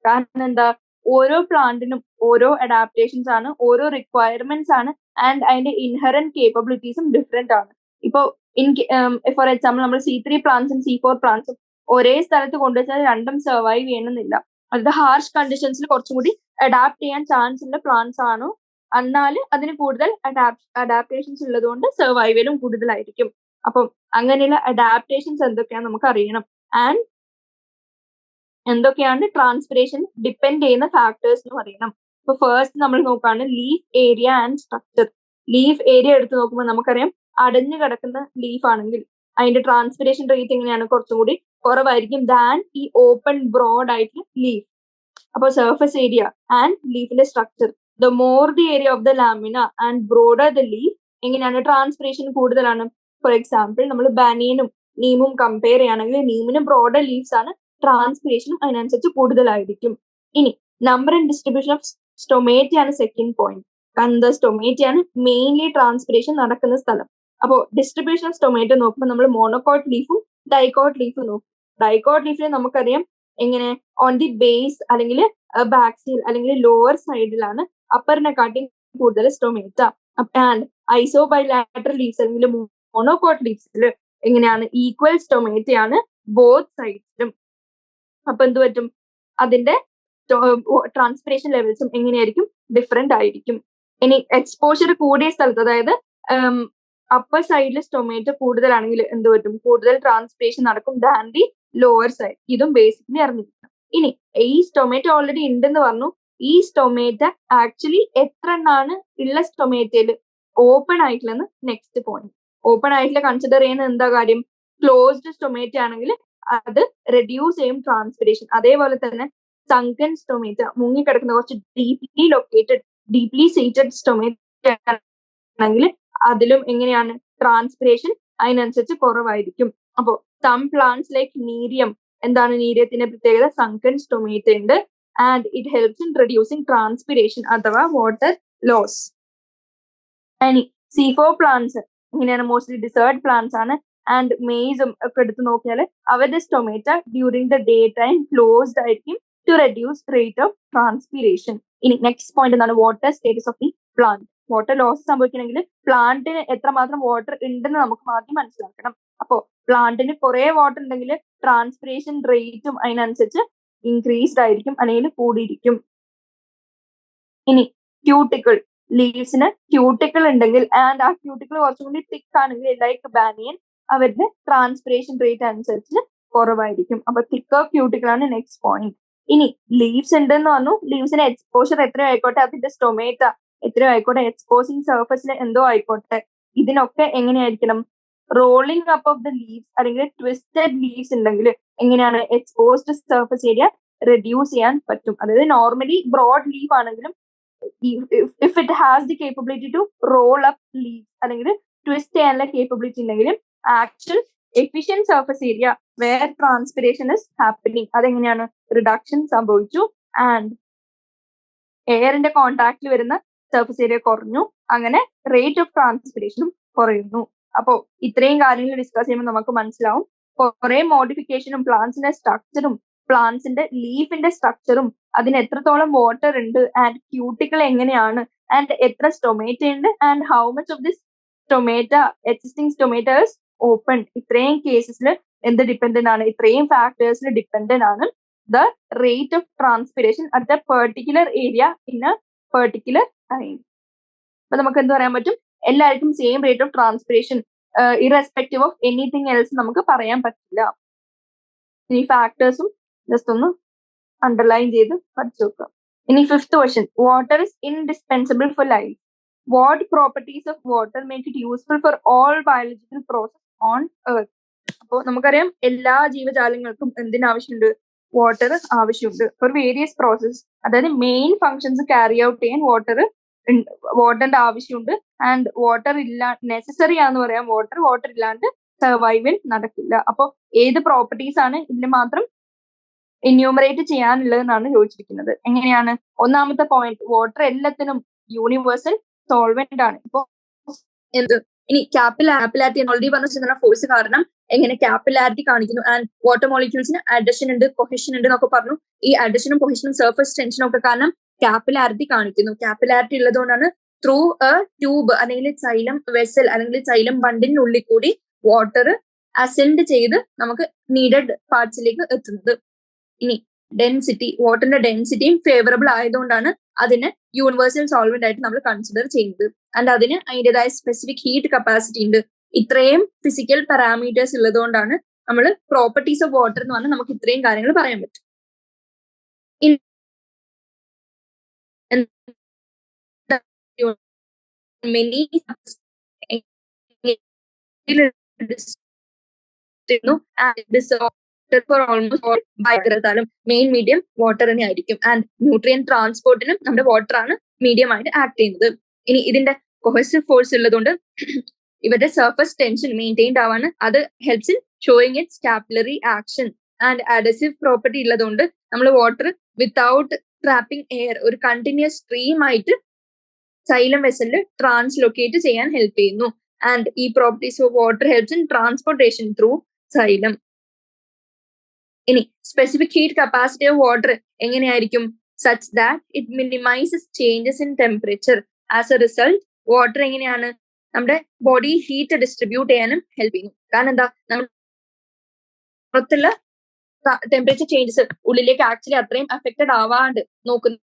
കാരണം എന്താ, ഓരോ പ്ലാന്റിനും ഓരോ അഡാപ്റ്റേഷൻസ് ആണ്, ഓരോ റിക്വയർമെന്റ്സ് ആണ്, ആൻഡ് അതിന്റെ ഇൻഹറന്റ് കേപ്പബിലിറ്റീസും ഡിഫറെന്റ് ആണ്. ഇപ്പൊ ഫോർ എക്സാമ്പിൾ നമ്മൾ C3 പ്ലാന്റ്സും C4 പ്ലാന്റ്സും ഒരേ സ്ഥലത്ത് കൊണ്ടുവച്ചാൽ രണ്ടും സർവൈവ് ചെയ്യണമെന്നില്ല. അത് ഹാർഷ് കണ്ടീഷൻസിൽ കുറച്ചും കൂടി അഡാപ്റ്റ് ചെയ്യാൻ ചാൻസ് ഉള്ള പ്ലാന്റ്സ് ആണോ, എന്നാൽ അതിന് കൂടുതൽ അഡാപ്റ്റേഷൻസ് ഉള്ളതുകൊണ്ട് സർവൈവലും കൂടുതലായിരിക്കും. അപ്പം അങ്ങനെയുള്ള അഡാപ്റ്റേഷൻസ് എന്തൊക്കെയാണെന്ന് നമുക്ക് അറിയണം. ആൻഡ് എന്തൊക്കെയാണ് ട്രാൻസ്പിരേഷൻ ഡിപ്പെൻഡ് ചെയ്യുന്ന ഫാക്ടേഴ്സ് എന്ന് പറയണം. ഇപ്പൊ ഫസ്റ്റ് നമ്മൾ നോക്കുകയാണ് leaf area and structure. Leaf area എടുത്ത് നോക്കുമ്പോൾ നമുക്കറിയാം, അടഞ്ഞു കിടക്കുന്ന ലീഫ് ആണെങ്കിൽ അതിന്റെ ട്രാൻസ്പിരേഷൻ റേറ്റ് എങ്ങനെയാണ്, കുറച്ചും കൂടി കുറവായിരിക്കും ദാൻ ഈ ഓപ്പൺ ബ്രോഡ് ആയിട്ടുള്ള ലീഫ്. അപ്പോൾ സർഫസ് ഏരിയ ആൻഡ് ലീഫിന്റെ structure, the more the area of the lamina and broader the leaf, എങ്ങനെയാണ് ട്രാൻസ്പിരേഷൻ കൂടുതലാണ്. ഫോർ എക്സാമ്പിൾ നമ്മൾ ബനിയനും നീമും കമ്പയർ ചെയ്യുകയാണെങ്കിൽ നീമിന് ബ്രോഡർ ലീവ്സ് ആണ്, ട്രാൻസ്പിരേഷനും അതിനനുസരിച്ച് കൂടുതലായിരിക്കും. ഇനി നമ്പർ ആൻഡ് ഡിസ്ട്രിബ്യൂഷൻ ഓഫ് സ്റ്റൊമേറ്റയാണ് സെക്കൻഡ് പോയിന്റ്. കാരണം സ്റ്റൊമേറ്റയാണ് മെയിൻലി ട്രാൻസ്പിരേഷൻ നടക്കുന്ന സ്ഥലം. അപ്പോൾ ഡിസ്ട്രിബ്യൂഷൻ ഓഫ് സ്റ്റൊമേറ്റോ നോക്കുമ്പോൾ നമ്മൾ മോണോകോട്ട് ലീഫും ഡൈകോട്ട് ലീഫും നോക്കും. ഡൈകോട്ട് ലീഫിൽ നമുക്കറിയാം എങ്ങനെ, ഓൺ ദി ബേസ് അല്ലെങ്കിൽ ബാക്സിൽ അല്ലെങ്കിൽ ലോവർ സൈഡിലാണ് അപ്പറിനെക്കാട്ടി കൂടുതൽ സ്റ്റൊമേറ്റ. ആൻഡ് ഐസോബൈലാറ്ററൽ ലീവ്സ് അല്ലെങ്കിൽ മോണോകോട്ട് ലീവ്സിൽ എങ്ങനെയാണ്, ഈക്വൽ സ്റ്റൊമേറ്റയാണ് ബോത്ത് സൈഡ്സിലും. അപ്പൊ എന്ത് പറ്റും, അതിന്റെ ട്രാൻസ്പിരേഷൻ ലെവൽസും എങ്ങനെയായിരിക്കും, ഡിഫറെന്റ് ആയിരിക്കും. ഇനി എക്സ്പോഷർ കൂടിയ സ്ഥലത്ത്, അതായത് അപ്പർ സൈഡിൽ സ്റ്റൊമേറ്റോ കൂടുതലാണെങ്കിൽ എന്ത് പറ്റും, കൂടുതൽ ട്രാൻസ്പിരേഷൻ നടക്കും ദാൻ ദി ലോവർ സൈഡ്. ഇതും ബേസിക്കലി അറിഞ്ഞിരിക്കണം. ഇനി ഈ സ്റ്റൊമേറ്റോ ഓൾറെഡി ഉണ്ടെന്ന് പറഞ്ഞു, ഈ സ്റ്റൊമേറ്റ ആക്ച്വലി എത്ര എണ്ണാണ് ഉള്ള സ്റ്റൊമേറ്റയിൽ ഓപ്പൺ ആയിട്ടുള്ളതെന്ന് നെക്സ്റ്റ് പോയിന്റ്. ഓപ്പൺ ആയിട്ടുള്ള കൺസിഡർ ചെയ്യുന്ന എന്താ കാര്യം, ക്ലോസ്ഡ് സ്റ്റൊമേറ്റ ആണെങ്കിൽ അത് റെഡ്യൂസ് ചെയ്യും ട്രാൻസ്പിരേഷൻ. അതേപോലെ തന്നെ സങ്കൻ സ്റ്റൊമേറ്റ, മുങ്ങിക്കിടക്കുന്ന കുറച്ച് deeply located deeply seated stomata ആണെങ്കിൽ അതിലും എങ്ങനെയാണ്, ട്രാൻസ്പിരേഷൻ അതിനനുസരിച്ച് കുറവായിരിക്കും. അപ്പോ സം പ്ലാന്റ്സ് ലൈക്ക് നീരിയം, എന്താണ് നീരിയത്തിന്റെ പ്രത്യേകത, സങ്കൻ സ്റ്റൊമേറ്റ ഉണ്ട് and it helps in reducing transpiration അഥവാ വാട്ടർ ലോസ്. ഇനി C4 പ്ലാന്റ്സ് എങ്ങനെയാണ്, മോസ്റ്റ്ലി ഡിസേർട്ട് പ്ലാന്റ്സ് ആണ്. ആൻഡ് മെയ്സും ഒക്കെ എടുത്ത് നോക്കിയാൽ അവരുടെ stomata during the day time closed ആയിരിക്കും to reduce rate of transpiration. ഇനി നെക്സ്റ്റ് പോയിന്റ് എന്താണ്, water status of the plant. Water loss സംഭവിക്കണമെങ്കിൽ പ്ലാന്റിന് എത്രമാത്രം വാട്ടർ ഉണ്ടെന്ന് നമുക്ക് ആദ്യം മനസ്സിലാക്കണം. അപ്പോൾ പ്ലാന്റിന് കുറെ വാട്ടർ ഉണ്ടെങ്കിൽ ട്രാൻസ്പിരേഷൻ റേറ്റും അതിനനുസരിച്ച് ഇൻക്രീസ്ഡ് ആയിരിക്കും അല്ലെങ്കിൽ കൂടിയിരിക്കും. ഇനി ക്യൂട്ടിക്കിൾ, ലീവ്സിന് ക്യൂട്ടിക്കിൾ ഉണ്ടെങ്കിൽ ആൻഡ് ആ ക്യൂട്ടിക്കിൾ കുറച്ചും കൂടി തിക്ക് ആണെങ്കിൽ ലൈക്ക് ബാനിയൻ, അവരുടെ ട്രാൻസ്പിരേഷൻ റേറ്റ് അനുസരിച്ച് കുറവായിരിക്കും. അപ്പൊ തിക്കർ ക്യൂട്ടിക്കിൾ ആണ് നെക്സ്റ്റ് പോയിന്റ്. ഇനി ലീവ്സ് ഉണ്ടെന്ന് പറഞ്ഞു, ലീവ്സിന് എക്സ്പോഷർ എത്രയോ ആയിക്കോട്ടെ, അതിന്റെ സ്റ്റൊമേറ്റ എത്രയോ ആയിക്കോട്ടെ, എക്സ്പോസിങ് സർഫസിൽ എന്തോ ആയിക്കോട്ടെ, ഇതിനൊക്കെ എങ്ങനെയായിരിക്കണം, rolling up of the leaves അല്ലെങ്കിൽ ട്വിസ്റ്റഡ് ലീവ്സ് ഉണ്ടെങ്കിൽ എങ്ങനെയാണ്, എക്സ്പോസ്ഡ് സർഫസ് ഏരിയ റെഡ്യൂസ് ചെയ്യാൻ പറ്റും. അതായത് നോർമലി ബ്രോഡ് ലീഫ് ആണെങ്കിലും if it has the capability to roll up leaves അല്ലെങ്കിൽ ട്വിസ്റ്റ് ചെയ്യാനുള്ള കേപ്പബിലിറ്റി ഉണ്ടെങ്കിലും actual efficient surface area where transpiration is happening അതെങ്ങനെയാണ്, റിഡക്ഷൻ സംഭവിച്ചു. ആൻഡ് എയറിന്റെ കോണ്ടാക്റ്റിൽ വരുന്ന സർഫസ് ഏരിയ കുറഞ്ഞു, അങ്ങനെ റേറ്റ് ഓഫ് ട്രാൻസ്പിരേഷനും കുറയുന്നു. അപ്പോ ഇത്രയും കാര്യങ്ങൾ ഡിസ്കസ് ചെയ്യുമ്പോൾ നമുക്ക് മനസ്സിലാവും കുറെ മോഡിഫിക്കേഷനും പ്ലാന്റ്സിന്റെ സ്ട്രക്ചറും പ്ലാന്റ്സിന്റെ ലീഫിന്റെ സ്ട്രക്ചറും അതിന് എത്രത്തോളം വാട്ടർ ഉണ്ട് ആൻഡ് ക്യൂട്ടിക്കിൾ എങ്ങനെയാണ് ആൻഡ് എത്ര സ്റ്റൊമേറ്റ ഉണ്ട് and how much of this stomata existing stomata is open. ഇത്രയും കേസസിൽ എന്ത് ഡിപ്പെൻഡന്റ് ആണ്, ഇത്രയും ഫാക്ടേഴ്സിൽ ഡിപ്പെൻഡന്റ് ആണ് the rate of transpiration at A particular area in a particular time. അപ്പൊ നമുക്ക് എന്ത് പറയാൻ പറ്റും, എല്ലാവർക്കും same rate of transpiration irrespective of anything else നമുക്ക് പറയാൻ പറ്റില്ല. ഇനി ഫാക്ടേഴ്സും ജസ്റ്റ് ഒന്ന് അണ്ടർലൈൻ ചെയ്ത് പഠിച്ചു നോക്കുക. ഇനി 5th question, water is indispensable four life. What properties of water make it useful for all biological process on earth? അപ്പോൾ നമുക്കറിയാം എല്ലാ ജീവജാലങ്ങൾക്കും എന്തിനാവശ്യമുണ്ട്? വാട്ടർ ആവശ്യമുണ്ട് ഫോർ വേരിയസ് പ്രോസസ്. അതായത് മെയിൻ ഫങ്ഷൻസ് ക്യാരി ഔട്ട് ചെയ്യാൻ വാട്ടറിന്റെ ആവശ്യമുണ്ട്. ആൻഡ് വാട്ടർ നെസസറി ആണെന്ന് പറയാം. വാട്ടർ ഇല്ലാണ്ട് സർവൈവൽ നടക്കില്ല. അപ്പോൾ ഏത് പ്രോപ്പർട്ടീസ് ആണ് ഇതിന് മാത്രം എന്യൂമറേറ്റ് ചെയ്യാനുള്ളതെന്നാണ് ചോദിച്ചിരിക്കുന്നത്. എങ്ങനെയാണ്? ഒന്നാമത്തെ പോയിന്റ്, വാട്ടർ എല്ലാത്തിനും യൂണിവേഴ്സൽ സോൾവെന്റ് ആണ്. ഇപ്പൊ ഇനി കാപ്പിലാരിറ്റി ഓൾറെഡി പറഞ്ഞ ഫോഴ്സ് കാരണം എങ്ങനെ കാപ്പിലാരിറ്റി കാണിക്കുന്നു. ആൻഡ് വാട്ടർ മോളിക്യൂൾസിന് അഡഷൻ ഉണ്ട്, കൊഹഷൻ ഉണ്ട് എന്നൊക്കെ പറഞ്ഞു. ഈ അഡഷനും കൊഹഷനും സർഫസ് ടെൻഷനും ഒക്കെ കാരണം കാപ്പിലാരിറ്റി കാണിക്കുന്നു. കാപ്പിലാരിറ്റി ഉള്ളതുകൊണ്ടാണ് ത്രൂ എ ട്യൂബ് അല്ലെങ്കിൽ സൈലം വെസൽ അല്ലെങ്കിൽ സൈലം ബണ്ടിനുള്ളിൽ കൂടി വാട്ടർ അസെൻഡ് ചെയ്ത് നമുക്ക് നീഡഡ് പാർട്സിലേക്ക് എത്തുന്നത്. ഇനി ഡെൻസിറ്റി, വാട്ടറിന്റെ ഡെൻസിറ്റിയും ഫേവറബിൾ ആയതുകൊണ്ടാണ് അതിന് യൂണിവേഴ്സൽ സോൾവെന്റ് ആയിട്ട് നമ്മൾ കൺസിഡർ ചെയ്യുന്നത്. ആൻഡ് അതിന് അതിൻ്റെതായ സ്പെസിഫിക് ഹീറ്റ് കപ്പാസിറ്റി ഉണ്ട്. ഇത്രയും ഫിസിക്കൽ പാരാമീറ്റേഴ്സ് ഉള്ളതുകൊണ്ടാണ് നമ്മൾ പ്രോപ്പർട്ടീസ് ഓഫ് വാട്ടർ എന്ന് പറഞ്ഞാൽ നമുക്ക് ഇത്രയും കാര്യങ്ങൾ പറയാൻ പറ്റും. മെയിൻ മീഡിയം വാട്ടർ തന്നെ ആയിരിക്കും. ആൻഡ് ന്യൂട്രിയൻ ട്രാൻസ്പോർട്ടിനും നമ്മുടെ വാട്ടർ ആണ് മീഡിയം ആയിട്ട് ആക്ട് ചെയ്യുന്നത്. ഇനി ഇതിന്റെ കൊഹസീവ് ഫോഴ്സ് ഉള്ളതുകൊണ്ട് ഇവരുടെ സർഫസ് ടെൻഷൻ മെയിൻറ്റെയിൻഡ് ആവാണ്. അത് helps in showing its capillary action. And adhesive property ഉള്ളതുകൊണ്ട് നമ്മൾ വാട്ടർ വിത്തൗട്ട് ട്രാപ്പിംഗ് എയർ ഒരു കണ്ടിന്യൂസ് സ്ട്രീം ആയിട്ട് സൈലം വെസലിൽ ട്രാൻസ്ലൊക്കേറ്റ് ചെയ്യാൻ ഹെൽപ്പ് ചെയ്യുന്നു. ആൻഡ് ഈ properties of water helps in transportation through xylem. ഇനി specific heat capacity of water എങ്ങനെയായിരിക്കും? Such that it minimizes changes in temperature. As a result water എങ്ങനെയാണ് നമ്മുടെ ബോഡി ഹീറ്റ് ഡിസ്ട്രിബ്യൂട്ട് ചെയ്യാനും help ചെയ്യുന്നു. കാരണം എന്താ, നമ്മൾ പുറത്തുള്ള ടെമ്പറേച്ചർ ചേഞ്ചസ് ഉള്ളിലേക്ക് ആക്ച്വലി അത്രയും അഫക്റ്റഡ് ആവാണ്ട് നോക്കുന്നു.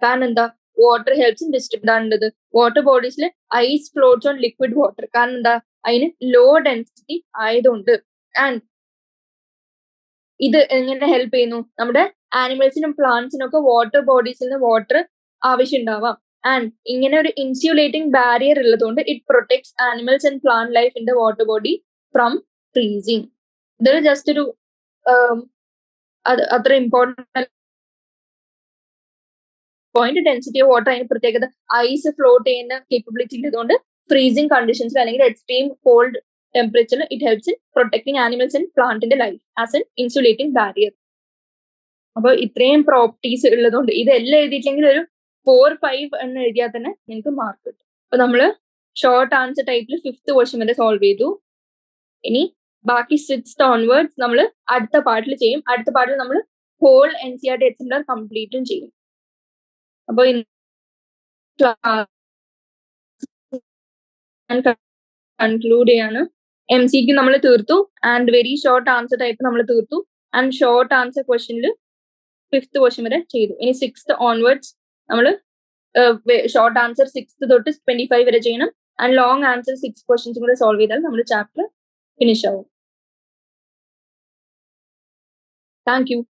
കാരണം എന്താ, വാട്ടർ ഹെൽപ്സ് ഇൻ ഡിസ്ട്രിബ്യൂട്ട് ആണുള്ളത്. വാട്ടർ ബോഡീസിൽ ice floats on liquid water. കാരണം എന്താ, അതിന് ലോ ഡെൻസിറ്റി ആയതുകൊണ്ട്. ആൻഡ് ഇത് എങ്ങനെ ഹെൽപ്പ് ചെയ്യുന്നു? നമ്മുടെ ആനിമൽസിനും പ്ലാന്റ്സിനും ഒക്കെ വാട്ടർ ബോഡീസിൽ നിന്ന് വാട്ടർ ആവശ്യം ഉണ്ടാവാം. ആൻഡ് ഇങ്ങനെ ഒരു ഇൻസുലേറ്റിംഗ് ബാരിയർ ഉള്ളതുകൊണ്ട് it protects animals and plant life in the water body from freezing. ഇത് ജസ്റ്റ് ഒരു അത്ര important point. Density of water അതിന് പ്രത്യേകത ഐസ് ഫ്ലോട്ട് ചെയ്യുന്ന കേപ്പബിലിറ്റി ഉള്ളതുകൊണ്ട് ഫ്രീസിങ് കണ്ടീഷൻസിൽ അല്ലെങ്കിൽ എക്സ്ട്രീം കോൾഡ് ടെമ്പറേച്ചറിൽ it helps in protecting animals and പ്ലാന്റിന്റെ life as an insulating barrier. അപ്പൊ ഇത്രയും പ്രോപ്പർട്ടീസ് ഉള്ളതുകൊണ്ട് ഇതെല്ലാം എഴുതിയിട്ടെങ്കിൽ ഒരു 4-5 എന്ന് എഴുതിയാൽ തന്നെ നിങ്ങൾക്ക് മാർക്ക് കിട്ടും. അപ്പൊ നമ്മള് ഷോർട്ട് ആൻസർ ടൈപ്പിൽ 5th ക്വസ്റ്റ്യൻ വരെ സോൾവ് ചെയ്തു. ഇനി ബാക്കി 6th ഓൺവേർഡ്സ് നമ്മൾ അടുത്ത പാർട്ടിൽ ചെയ്യും. അടുത്ത പാർട്ടിൽ നമ്മൾ ഹോൾ NCERT എക്സാംപ്ലർ കംപ്ലീറ്റും ചെയ്യും. അപ്പൊ കൺക്ലൂഡ് ചെയ്യാണ്. MCQ നമ്മൾ തീർത്തു. And very short answer type നമ്മൾ തീർത്തു. ആൻഡ് ഷോർട്ട് ആൻസർ ക്വസ്റ്റ്യനിൽ 5th ക്വസ്റ്റ്യൻ വരെ ചെയ്തു. ഇനി 6th ഓൺവേർഡ്സ് നമ്മൾ ഷോർട്ട് ആൻസർ 6th തൊട്ട് 25 വരെ ചെയ്യണം. ആൻഡ് ലോങ് ആൻസർ 6 ക്വസ്റ്റ്യൻസ് കൂടെ സോൾവ് ചെയ്താൽ നമ്മുടെ ചാപ്റ്റർ ഫിനിഷ് ആവും. Thank you.